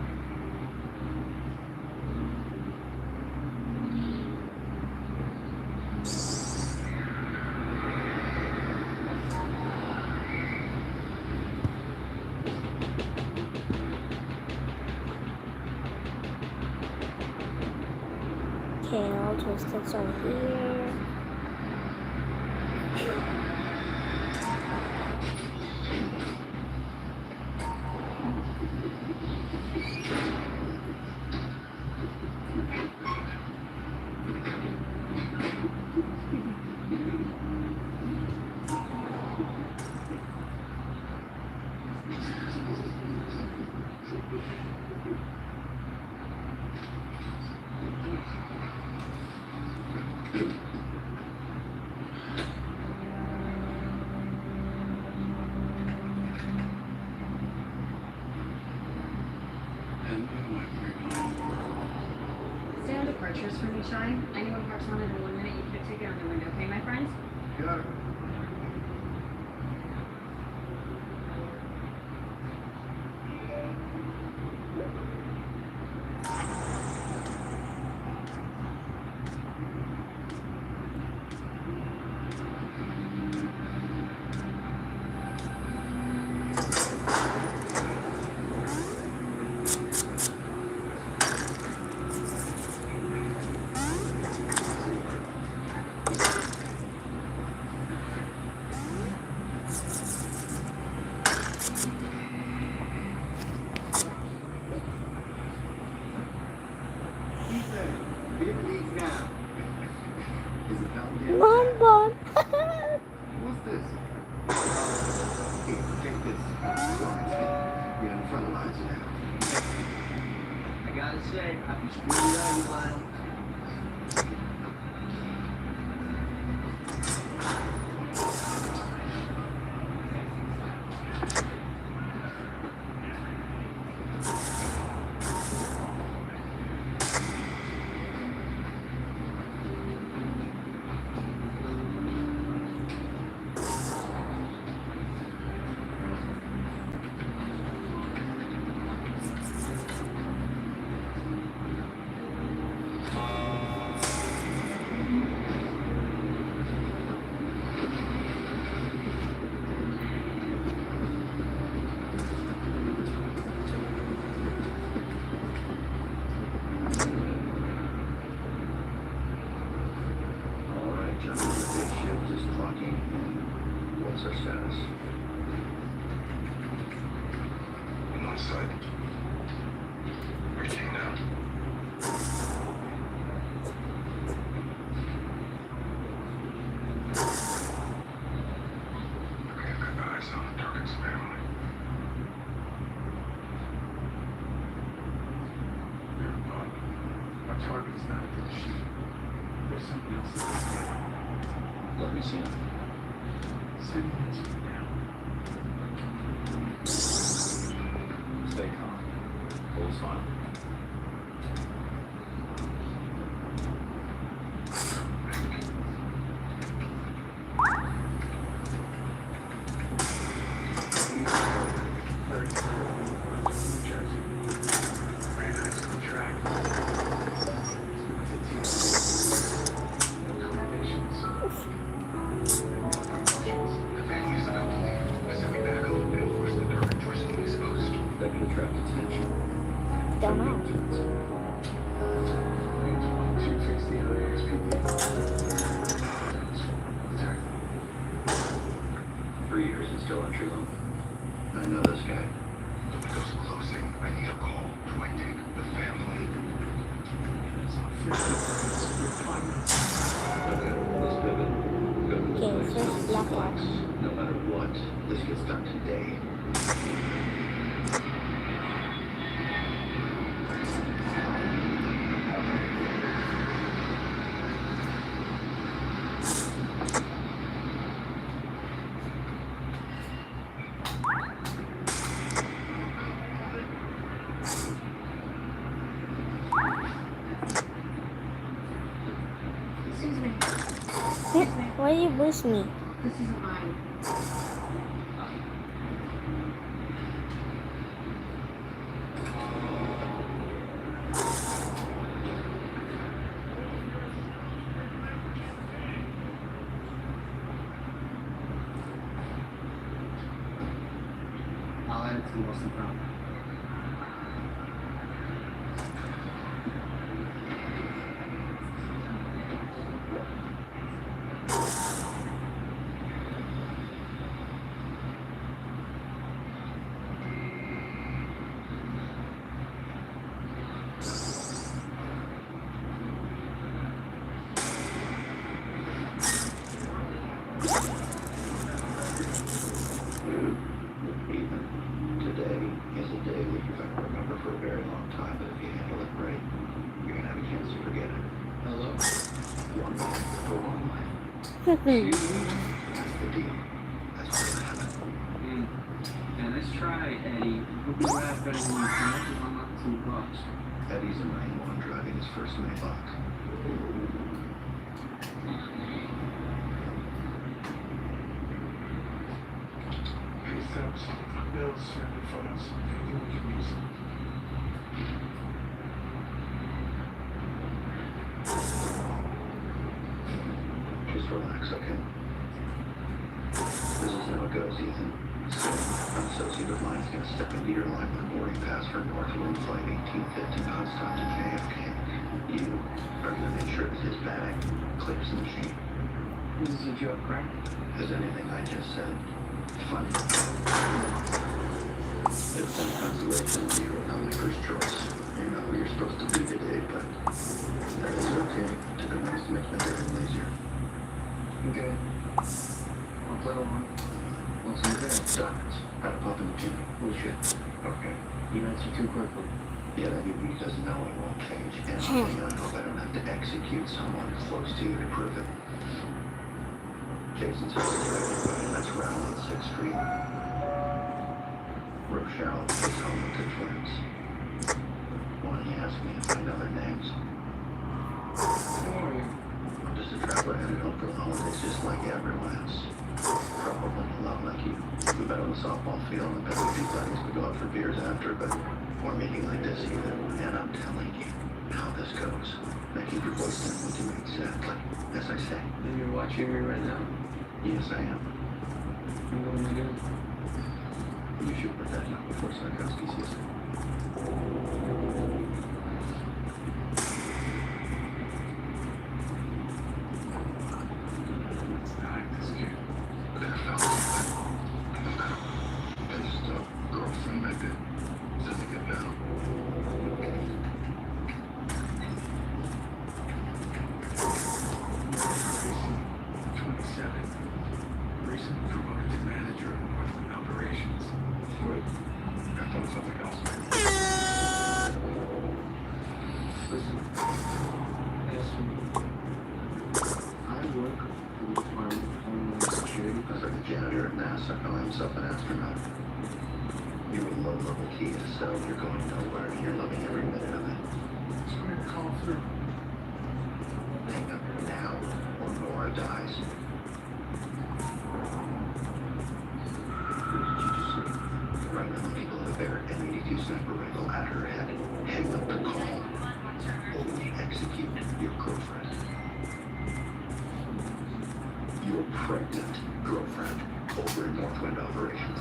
Okay, I'll twist this over here. Stand departures for me, Shine. Anyone parks on it in 1 minute, you put a ticket on the window, okay, my friends? Got it. gotta say, I was really right, Lyle. What's our status? I'm on site. Reaching now. Okay, I've got eyes on the target's family. They're not. Our target's not at the sheep. There's something else in this game. Let me see him. Send him to me now. Stay calm. Hold silent. Don't know. Three years and still entry level. I know this guy. Windows closing. I need a call. Do I take the family? Okay, let's pivot. Go to Okay, this place. first black Flex. No matter what, this gets done today. Excuse me. Why you push me? This isn't mine. I'll add it to the Wilson problem. Ethan, today is a day that you're going to remember for a very long time, but if you handle it right, you're going to have a chance to forget it. Hello? One life for one life. Excuse me? That's the deal. That's what's going to happen. Yeah, nice try, Eddie. Hope you laugh better than you can if I'm not $2. Eddie's a Marine One driving his first Maybach. Precepts, bills, family photos. You know your music. Just relax, okay? This is how it goes, Ethan. So, an associate of mine is going to step into your line with a boarding pass for Northland Flight 1850 nonstop to JFK. You are going to make sure that his bag clears the machine. This is a joke, right? Is anything I just said funny? It's some consolation that you were not my first choice. You're not where you're supposed to be today, but that is okay. To be honest, makes my day easier. Okay. I'll play along. What's in the bed? Diamonds. Gotta pop in the gym. Bullshit. Okay. You answer too quickly. Yeah, that he doesn't know it won't change. And I hope I don't have to execute someone close to you to prove it. Jason's suspected, that's around on 6th Street. Rochelle is home with the twins. One, he asked me if I know their names. Just a traveler headed home for the holidays just like everyone else. Probably a lot like you. We met on the softball field and bet we'd be buddies. We go out for beers after, but more meeting like this even. And I'm telling you how this goes. Making your boyfriend will do exactly as I say. And you're watching me right now? Yes, I am. And what am I doing? You should put that out before Sarkowski sees it. Janitor at NASA calling himself an astronaut. You're a low-level key to sell. You're going nowhere, and you're loving every minute of it. Just going to call through. Hang up now, or Nora dies. What did you just say? Right now, the people have a Barrett M82 sniper rifle at her head. Hang up the call. Only execute your girlfriend. Your pregnant girlfriend over in Northwind Operations.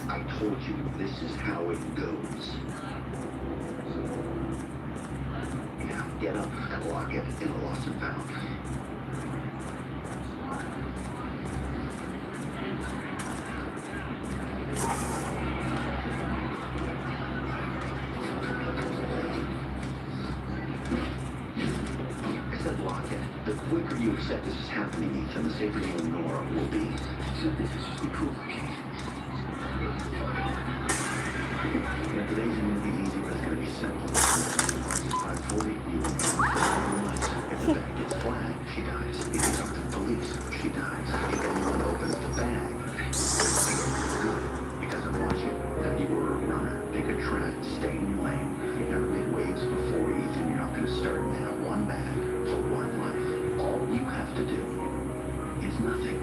I told you this is how it goes. Now get up and lock it in a lost and found. I said lock it. The quicker you accept this is happening, Ethan, the safer you and Nora will be. So this is just be cool, okay? Yeah, today's gonna be easy, but it's gonna be simple. 540, you will know. If the bag gets flagged, she dies. If you talk to the police, she dies. If anyone opens the bag, good. Because I'm watching that you were a runner. Pick a trend, stay in your lane. You never made waves before, Ethan. You're not gonna start now. One bag for one life. All you have to do is nothing.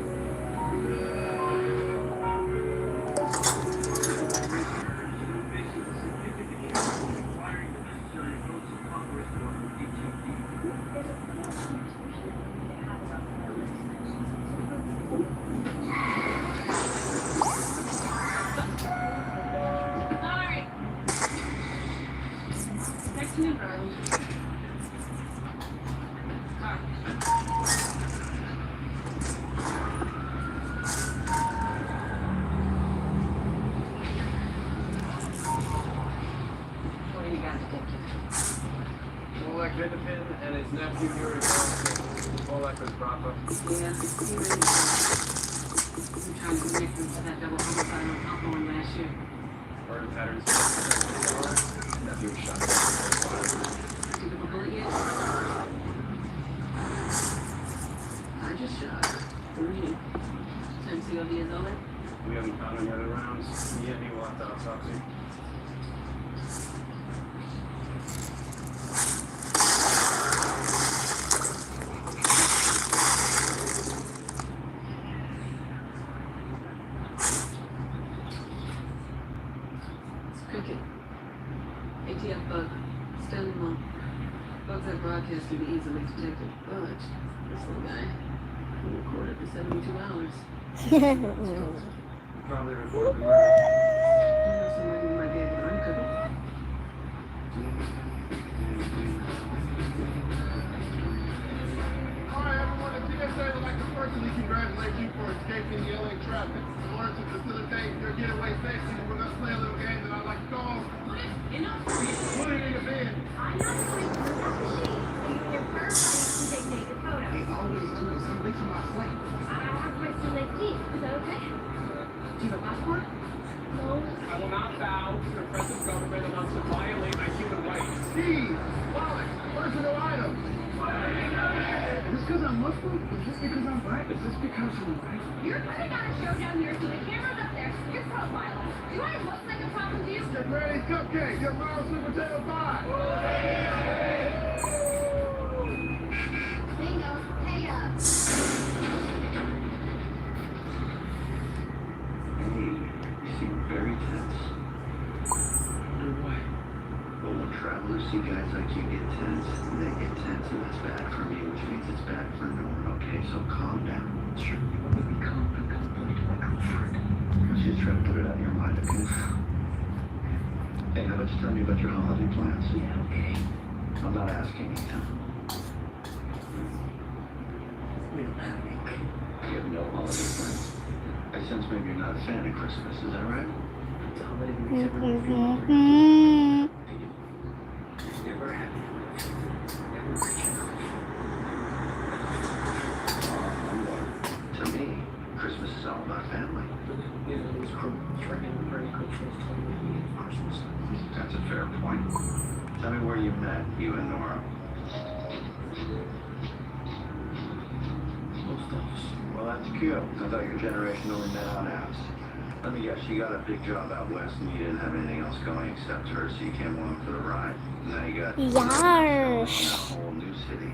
Sorry. Next to me, Brian. What do you got to take you? Oleg Vidopin and his nephew Yuri Boston. Oleg was Bravo. Yeah, he really I'm trying to connect him to that double homicide on Hawthorne last year. Murder patterns. Nephew was shot. Did you have a bullet yet? I just shot. For reading. Time to see what he is over. We haven't found any other rounds. Yet he will have to autopsy. Cricket. ATF bug. Stanley Monk. Bugs that broadcast can be easily detected, but this little guy can record it for 72 hours. Probably reported the murder. Somebody might be able to uncover it. Alright, everyone, the TSA would like to personally congratulate you for escaping the LA traffic. In order to facilitate your getaway safety, we're going to play a little game that I like to call Put It in Your Bed. I'm not going to You're perfect to take naked photos. They always do something to my plate. I have questions like these. Is that okay? Do you have a passport? No. I will not bow to the oppressive government unless to violate my because I'm Muslim? Is this because I'm black? Is this because I'm white? You're putting on a show down here, so the camera's up there. You're profiling. Do I look like a problem to you? Your granny's cupcake, your mom's sweet potato pie. Bingo. Hey, Hey, you seem very tense. Why? Well, when travelers see guys like you get tense, they get tense, and that's bad for me, which means it's bad for Nora, okay? So calm down. Sure, you want to be calm, but calm down to my comfort. Just try to put it out of your mind, okay? Hey, how about you tell me about your holiday plans? Yeah, okay. I'm not asking you. We don't have any. You have no holiday plans. I sense maybe you're not a fan of Christmas, is that right? It's a holiday we never feel Mm-hmm. never happy. Never rich enough. To me, Christmas is all about family. You know, those criminals trying to burn Christmas totally in Christmas. That's a fair point. Tell me where you met, you and Nora. Post office. Well, that's cute. I thought your generation only met on apps. Let me guess, you got a big job out west and you didn't have anything else going except her, so you came along for the ride. And now you got Yes. a whole new city.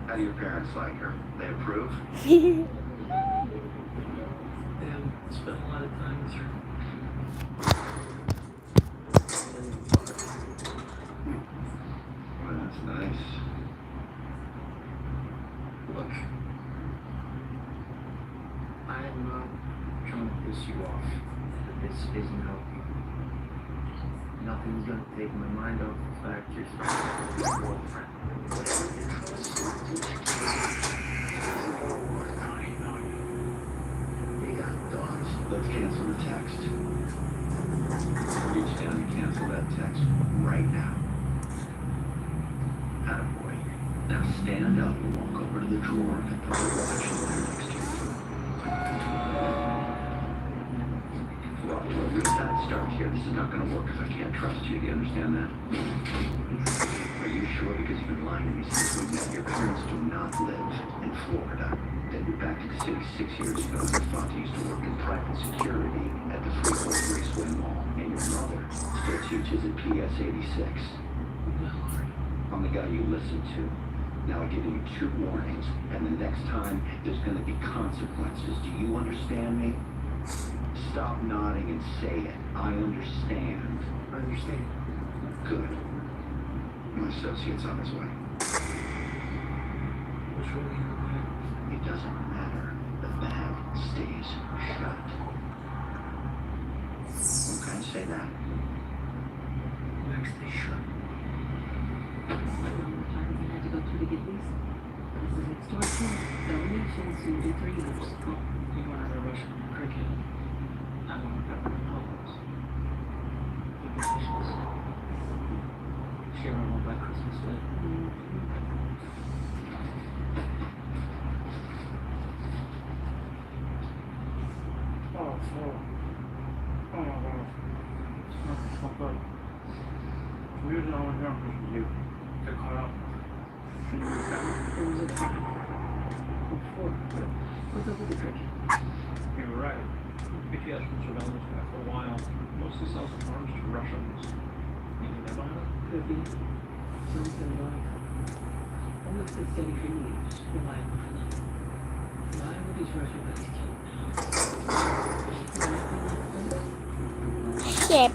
How do your parents like her? They approve? They haven't spent a lot of time with her. Well, that's nice. Look, I'm not trying to piss you off, but this isn't helping. Nothing's gonna take my mind off the fact you're your boyfriend. Whatever it is. They got dogs. Let's cancel the text. Reach down and cancel that text right now. Attaboy. Now stand up and walk over to the drawer and put the watch in there next to you. Well, to a reset start here. This is not going to work if I can't trust you. Do you understand that? Are you sure? Because you've been lying to me since we met. Your parents do not live in Florida. They moved back to the city 6 years ago. Your father used to work in private security at the Freeport Raceway Mall. And your mother still teaches at PS 86. I'm the guy you listen to. Now I'm giving you 2 warnings, and the next time there's going to be consequences. Do you understand me? Stop nodding and say it. I understand. I understand. Good. My associate's on his way. What's really in the bag? It doesn't matter. The bag stays shut. Okay, say that. Bag stay shut. Had to go through to get these. This is extortion, felony, soon do 3 years. Oh, you going out of Russian cricket? I don't know about the holidays. The vacations. Share them all by Christmas Day. Oh, so. Oh, wow. It's not good. We didn't know what happened to you. Get caught up. It was a problem. Before. What's up with the cricket? You were right. BTS been surveillance guy for a while. Mostly sells arms to Russians. You think that behind it? Could be something like almost as steady for years. Reliable for them. Why would these Russian guys kill Shit.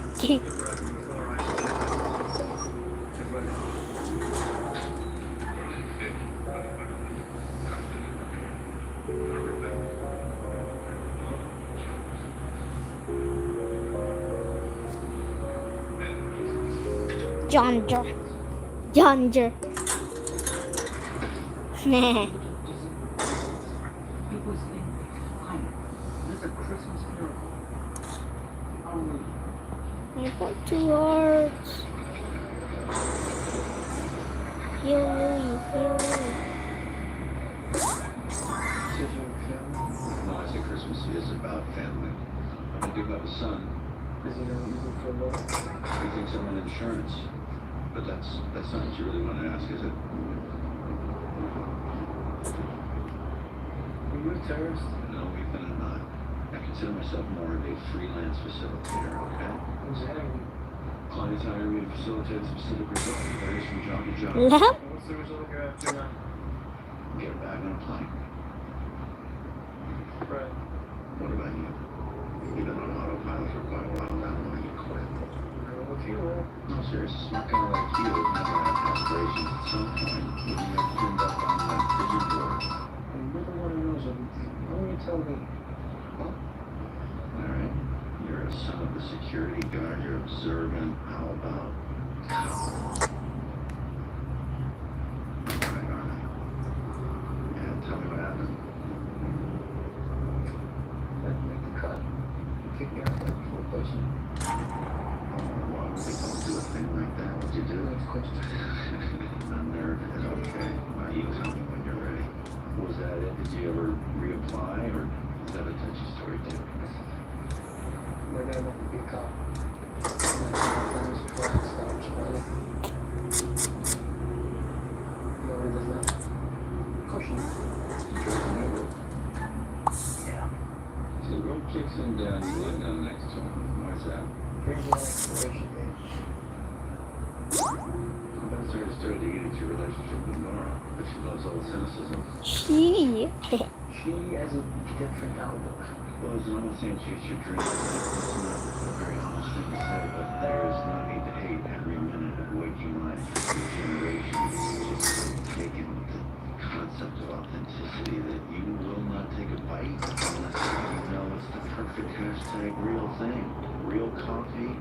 Jonger. Jonger. Nah. People think fine. This is a Christmas miracle. I got 2 hearts. Heal me, heal me. No, I say Christmas is about family. I do have a son. Because you don't use it for a loan. He thinks I'm in insurance. But that's not what you really want to ask, is it? Are you a terrorist? No, Ethan, I'm not. I consider myself more of a freelance facilitator, okay? Who's hiring you? Clients hire me to facilitate a specific result. It varies from job to job. Lap. What's the result you're after now? Get a bag on a plane. Right. What about you? You've been on autopilot for quite a while now. Why don't you quit? If you will. No, seriously, it's not kind of like you. Never had aspirations at some point. When you got pinned up on that vision board. And you're the one who knows everything. Why don't you tell me? All right. You're a son of the security guard. You're observant. How about Right on it. Yeah, tell me what happened. Let's make the cut. Kick me out that full person. Why would they don't do a thing like that? What'd you do? Next question. I'm nervous. Okay. Well, you tell me when you're ready. Was that it? Did you ever reapply, or is that a touchy story too? My dad wanted to be a cop. My friends tried to stop Charlie. You know who does that? Of course you know. Yeah. So the rope kicks him down, you lie down next to him. Why's that? Crazy exploration day. That's where it started to get into your relationship with Nora, but she loves all the cynicism. She. She has a different outlook. Well, as long as you chase your dreams, it's not a very honest thing to say, but there is no need to hate every minute of waking life for generations. Just taking the concept of authenticity that you will not take a bite unless you know it's the perfect hashtag real thing. Real coffee,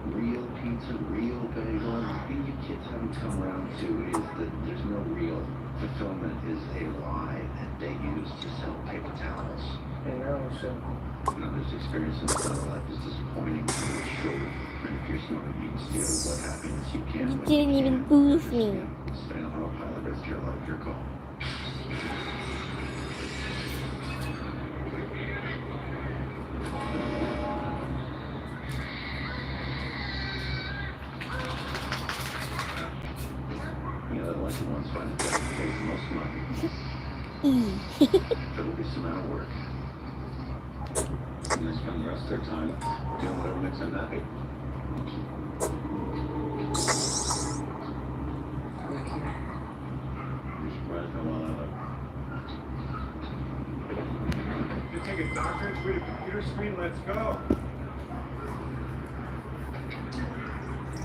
real pizza, real bagel. And the thing you kids haven't come around to is that there's no real fulfillment is a lie that they use to sell paper towels. And now I'm so You know, this experience in life is disappointing for sure. And if you're smart, you can steal what happens. You can't. You didn't even boost me. Stay on autopilot, risk your life, your call. You know, the lucky ones find it that pays the most money. It'll be some out of work. And they spend the rest of their time doing whatever makes them happy. You're surprised how well I look. You take a doctorate, read a computer screen, let's go.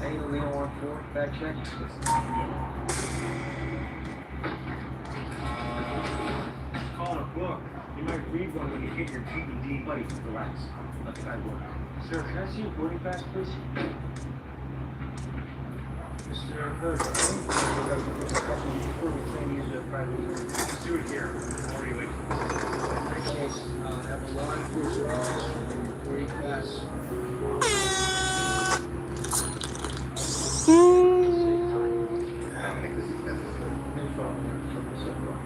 Hey, Leo 14, fact check. Call a book. You might read one when you get your GED. Buddy, relax. Let the guy work. Sir, can I see your boarding pass, please? Mr. Hurd, I think we're going to do this question before we claim you as a private attorney. Just do it here. Already late. In that case, have a law enforcement officer bring your boarding pass. Hmm. I think this is necessary. No problem. From the circle.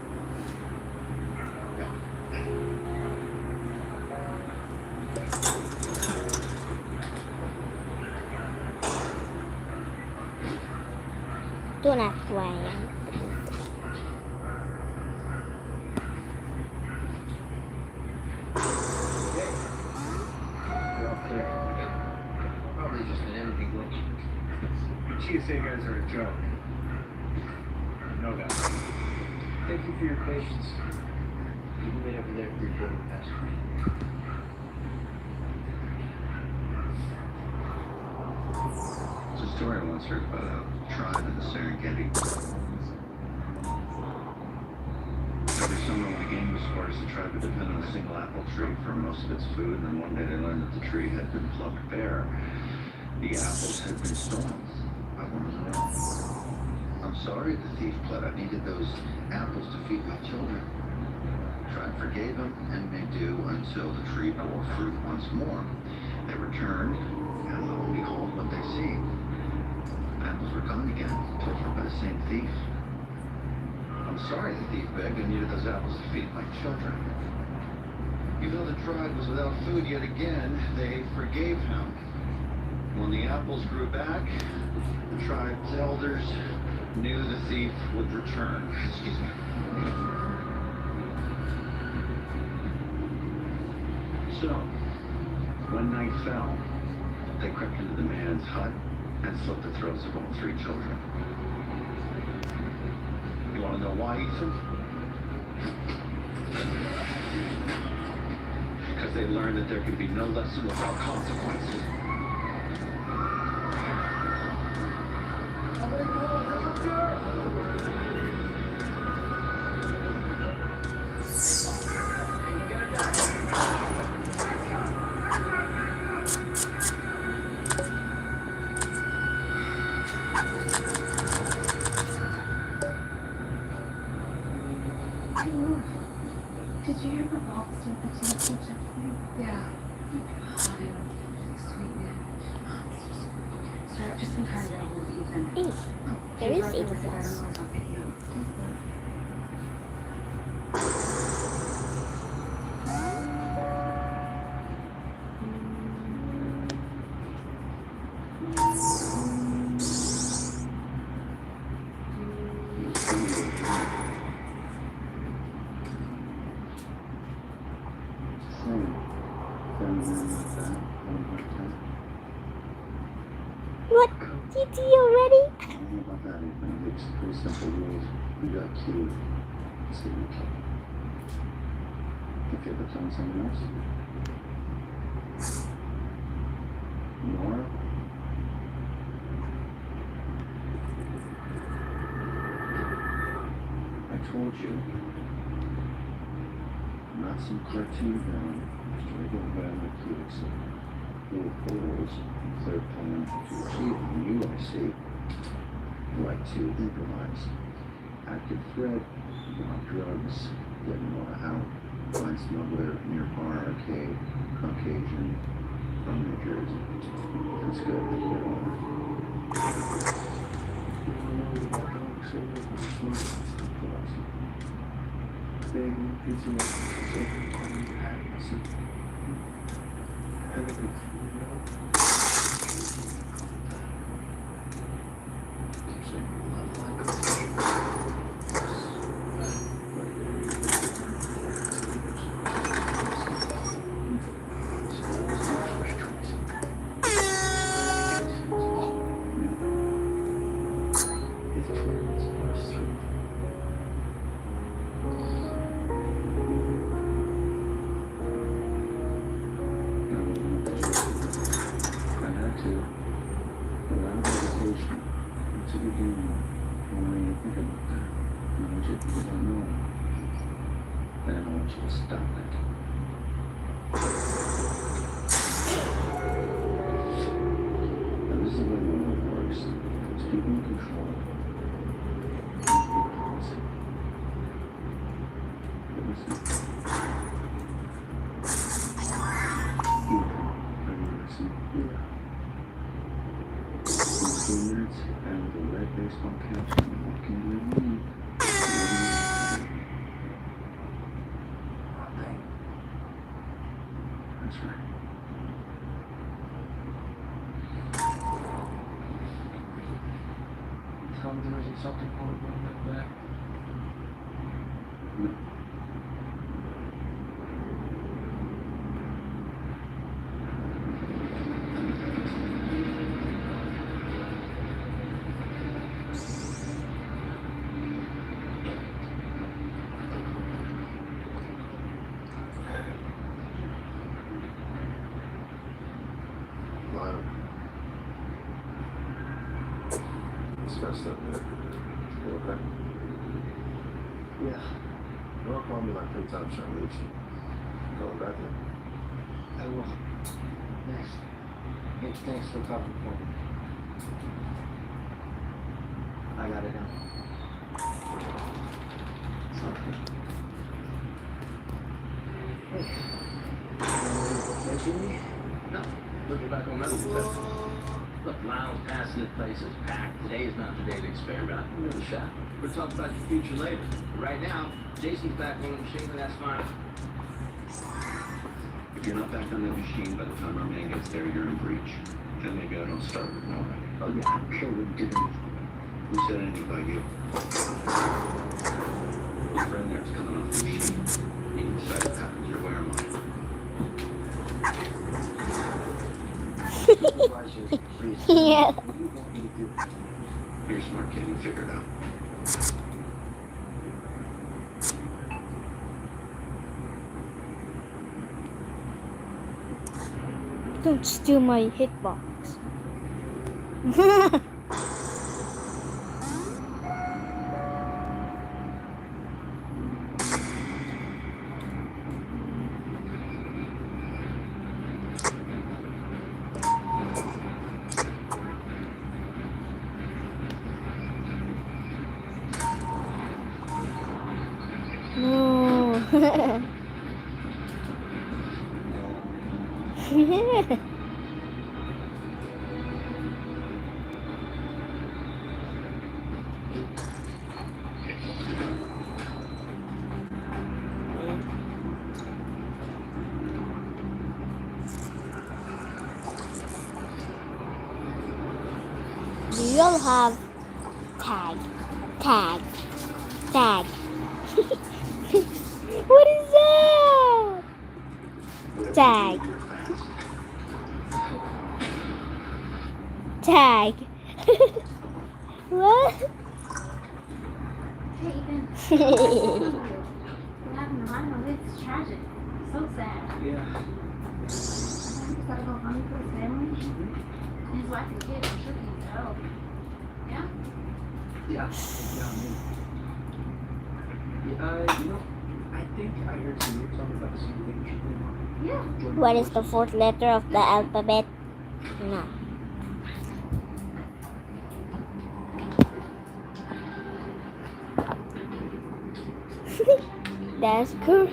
Don't ask why I am. You're all clear. Probably just an energy glitch. You TSA guys are a joke. I know that. Thank you for your patience. You can wait over there for your boarding pass. It's a story I once heard about a tribe in the Serengeti. Every summer when the game was sparse, the tribe would depend on a single apple tree for most of its food, and then one day they learned that the tree had been plucked bare. The apples had been stolen by one of the men. I'm sorry, the thief pled. I needed those apples to feed my children. The tribe forgave him and made do until the tree bore fruit once more. They returned, and lo and behold, what they see. Apples were gone again, pilfered by the same thief. I'm sorry, the thief begged. I needed those apples to feed my children. Even though the tribe was without food yet again, they forgave him. When the apples grew back, the tribe's elders knew the thief would return. Excuse me. So, when night fell, they crept into the man's hut and slit the throats of all 3 children. You want to know why, Ethan? Because they learned that there could be no lesson without consequences. Did you hear about Bob's with the teaching thing? Yeah. Sweet man. So I've just been trying to get a hold of Ethan. Hey, there is He's Ethan. I don't know it's on video. What? TT already? I don't know about that, Ethan. It's pretty simple rules. You got key. See you key. If you ever telling someone else? Nora? I told you. Not some cartoon villain. Just a regular guy like you, except little goals and clear plan to achieve. And you, I see, like to improvise. Active threat, want drugs, getting Nora out, find smuggler near bar arcade, Caucasian, from New Jersey. That's good. Get on. Big pizza stop it. Now this is the way the world works. It's keeping control. And the red baseball caps and walking with me. That's right. Tell me there isn't something holding that back. No. Messed up, man. You okay? Yeah. Nora called me like 3 times trying to reach you. Going back there? I will. Thanks. Thanks for coming for me. I got it now. Hey. Mention me? No. Looking back on medical testing. Look, miles passing the place is packed. Today is not the day to experiment. I'm gonna shot. We'll talk about your future later. Right now, Jason's back on the machine, and that's fine. If you're not back on that machine by the time our man gets there, you're in breach. Then maybe I don't start with no. Oh yeah, I'm sure we didn't. Who said anything about you? Your friend there's coming off the machine. Inside the passenger, where am I? Supervisor, please. Yeah. What do you want me to do? You're a smart kid, you figure it out. Don't steal my hitbox. No. We all have tag, tag, tag. What is that? Tag. Tag. What? Hey, Ethan. What happened to Rhino? It's tragic. So sad. Yeah. He's gotta go home for his family. His wife and kids, I'm sure he needs help. Yeah? Yeah. You know, I think I heard some news about the same thing. Yeah. What is the fourth letter of the alphabet? No. That's cool.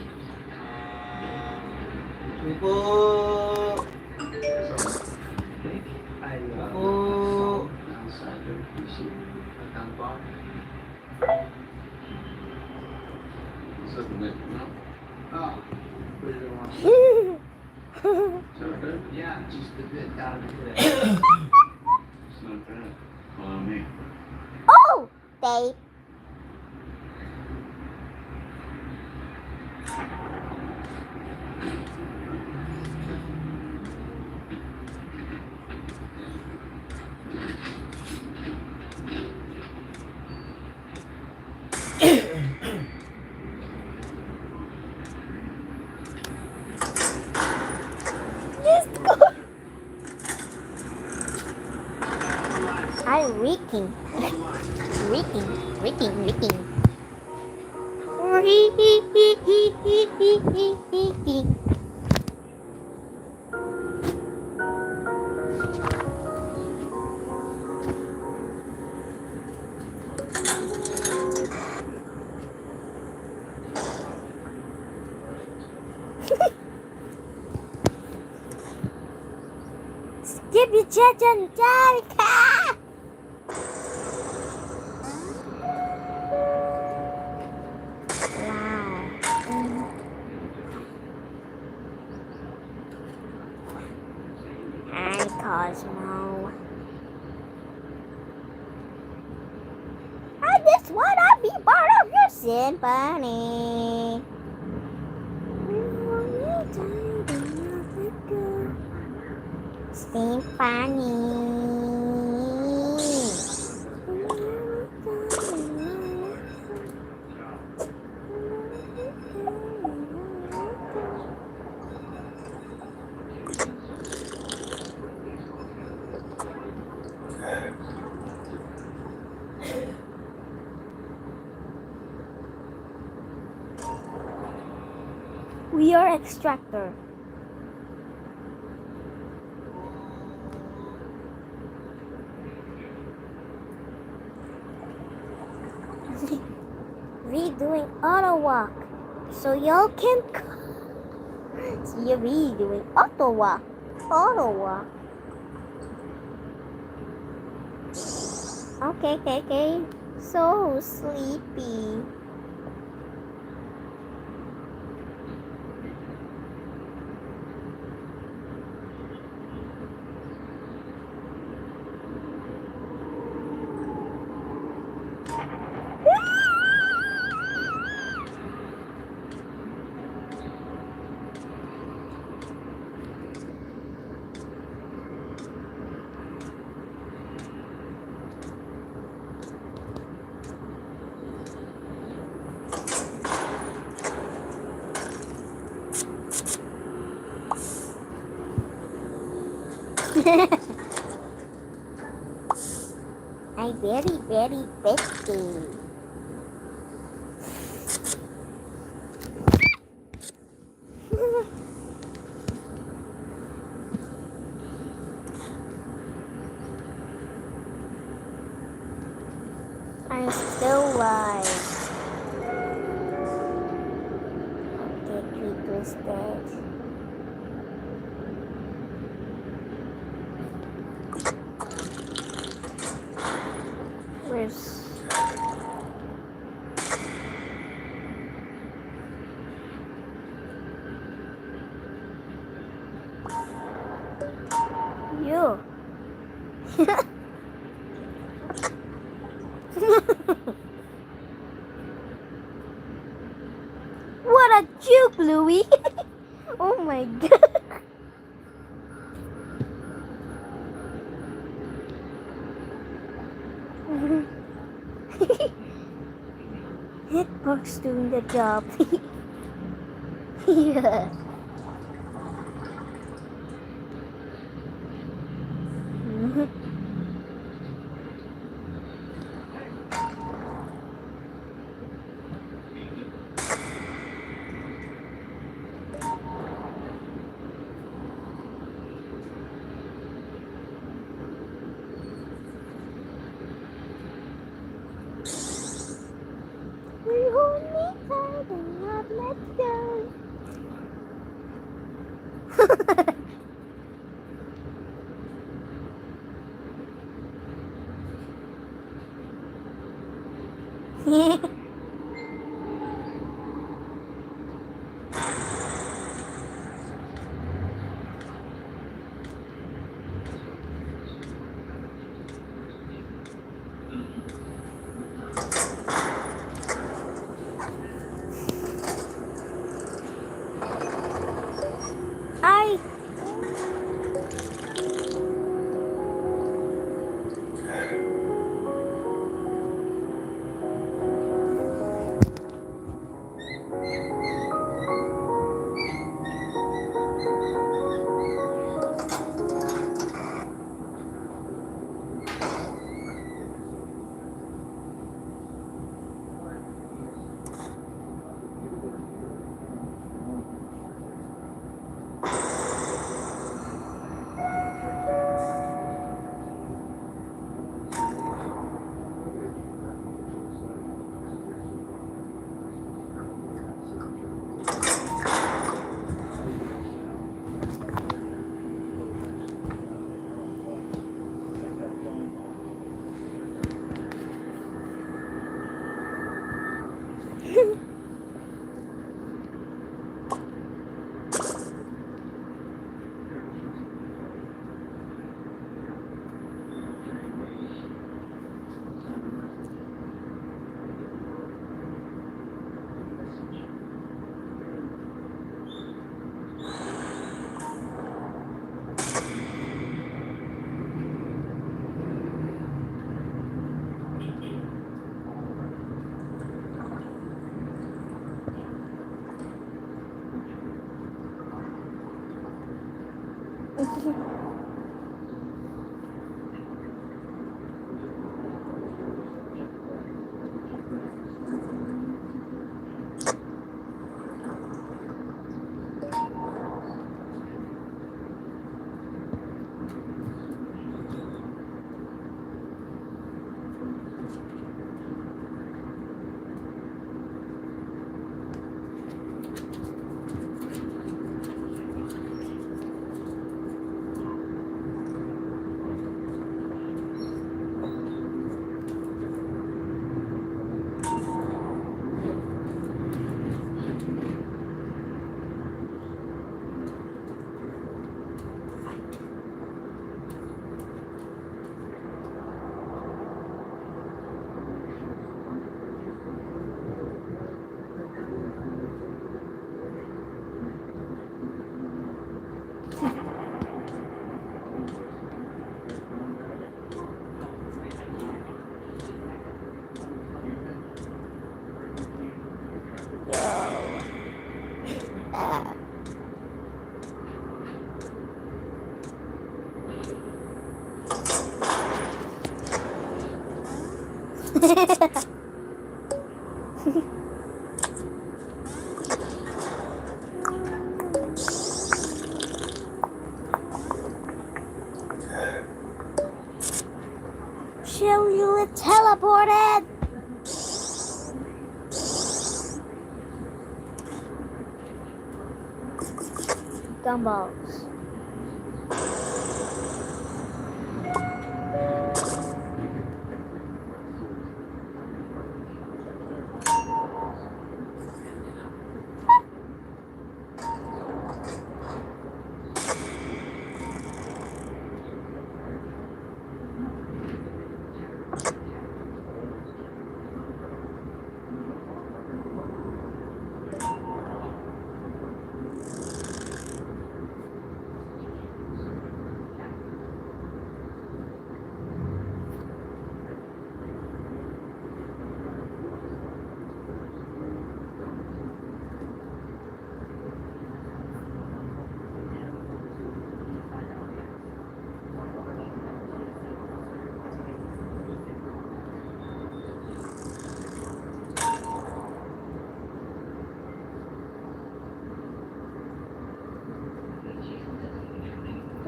Oh. I think I saw outside the PC down the bottom. Something that, no? Oh. Put it on. Is that good? Yeah, just a bit out of it. It's not bad. Follow me. Oh, babe. Just go. I'm reeking. Reeking. Skip your chat and Jarika. And Cosmo. I just wanna be part of your symphony. We are extractor. We doing auto walk, so y'all can. So you're really doing auto walk. Okay. So sleepy. I'm very, very thirsty. I'm still alive. Get me twisted. Where's... you? What a juke, Louie! Oh my god! Hitbox doing the job. Yeah. We hold me tight and not let go. I Show you it teleported. Gumballs.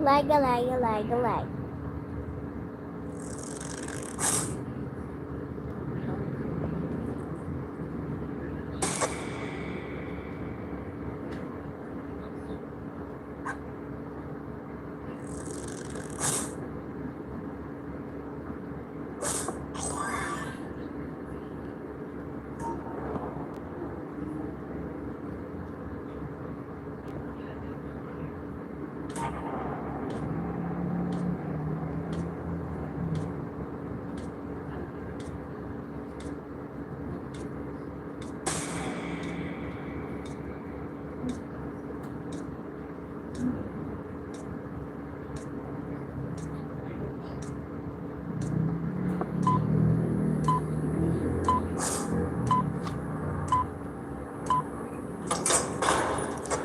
Lag.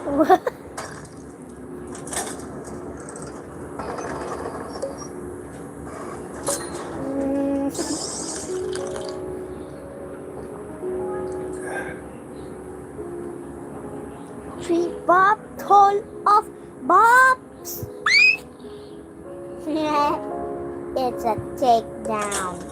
What? Three Bob toll of Bobs. It's a takedown.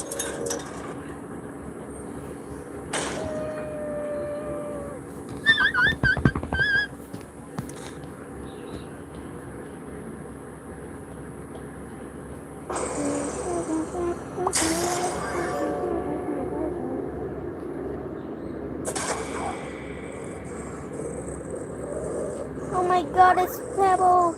Oh my god, it's Pebble.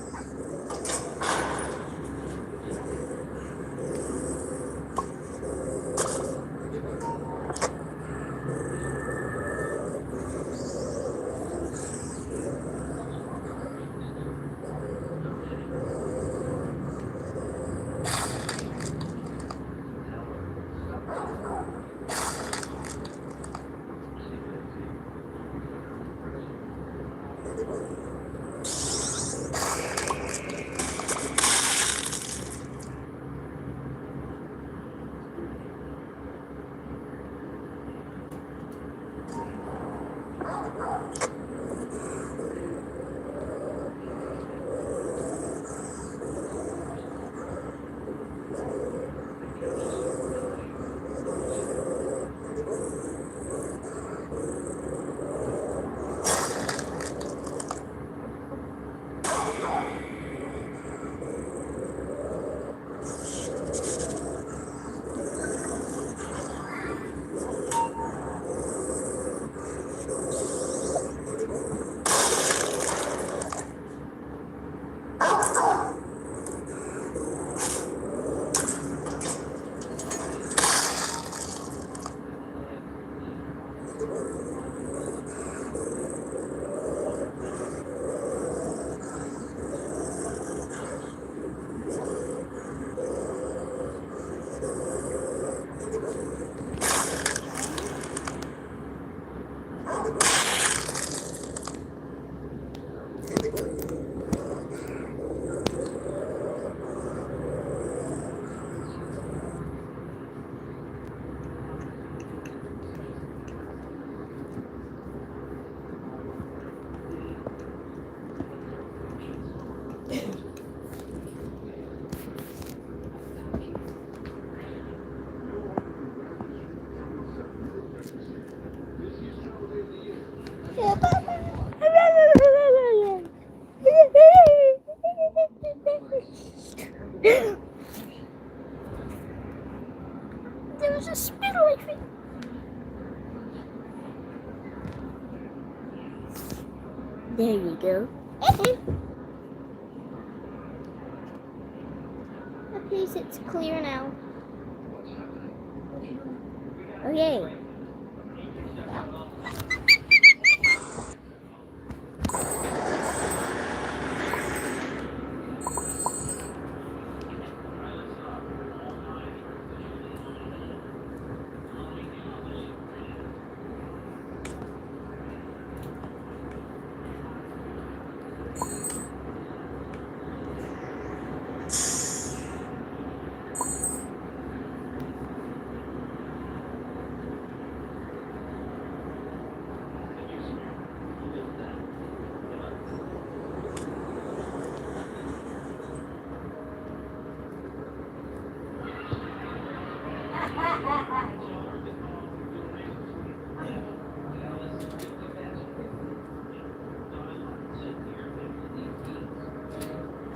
At least it's clear now. Okay.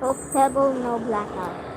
Hope Pebble, no blackout.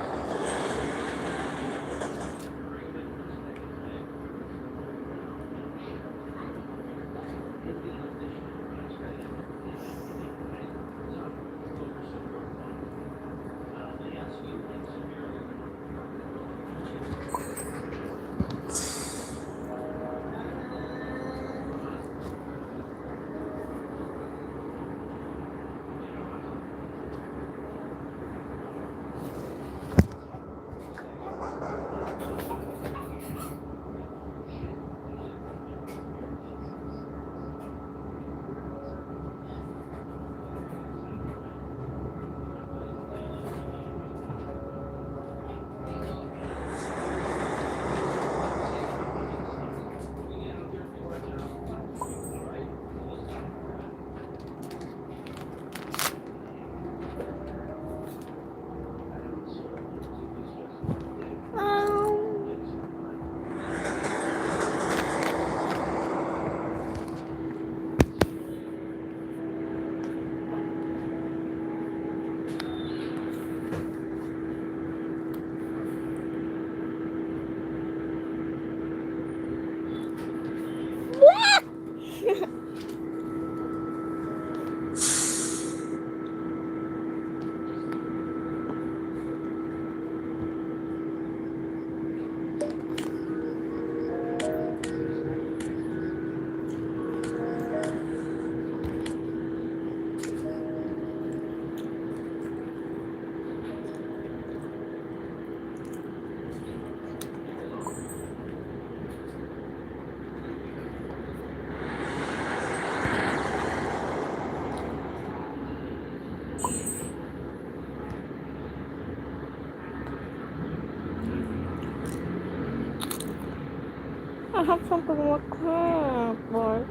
I have something more crap, boy.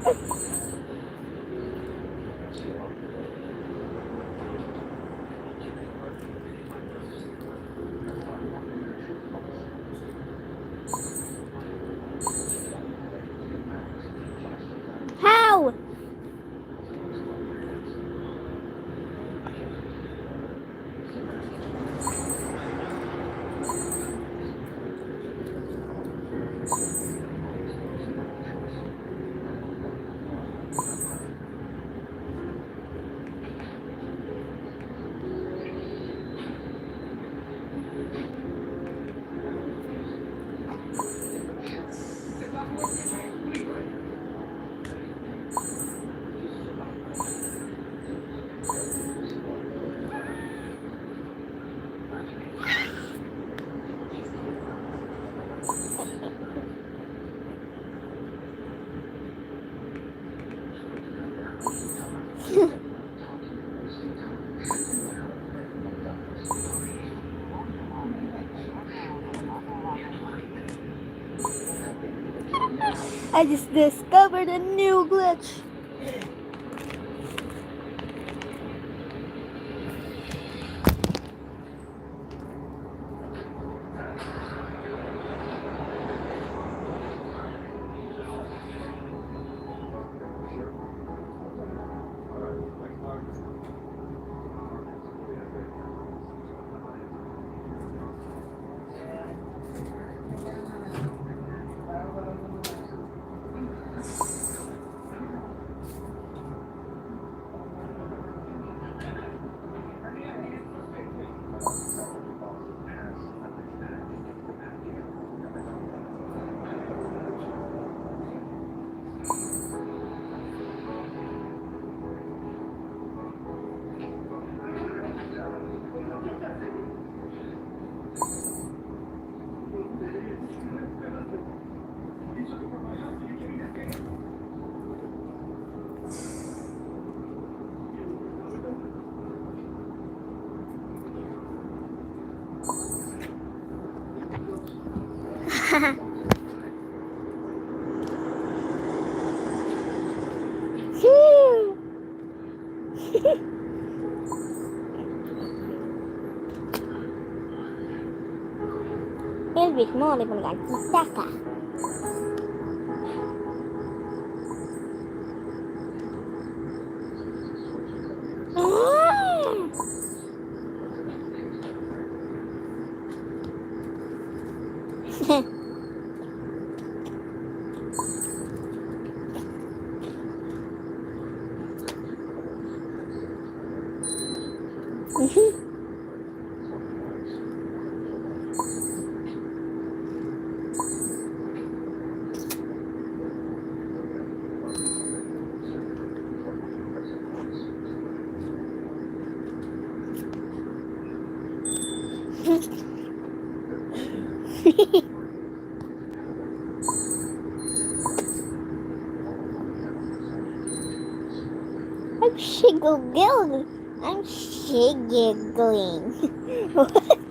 How? I just discovered a new glitch. Il ritmo le stacca. I'm giggling. I'm giggling. What?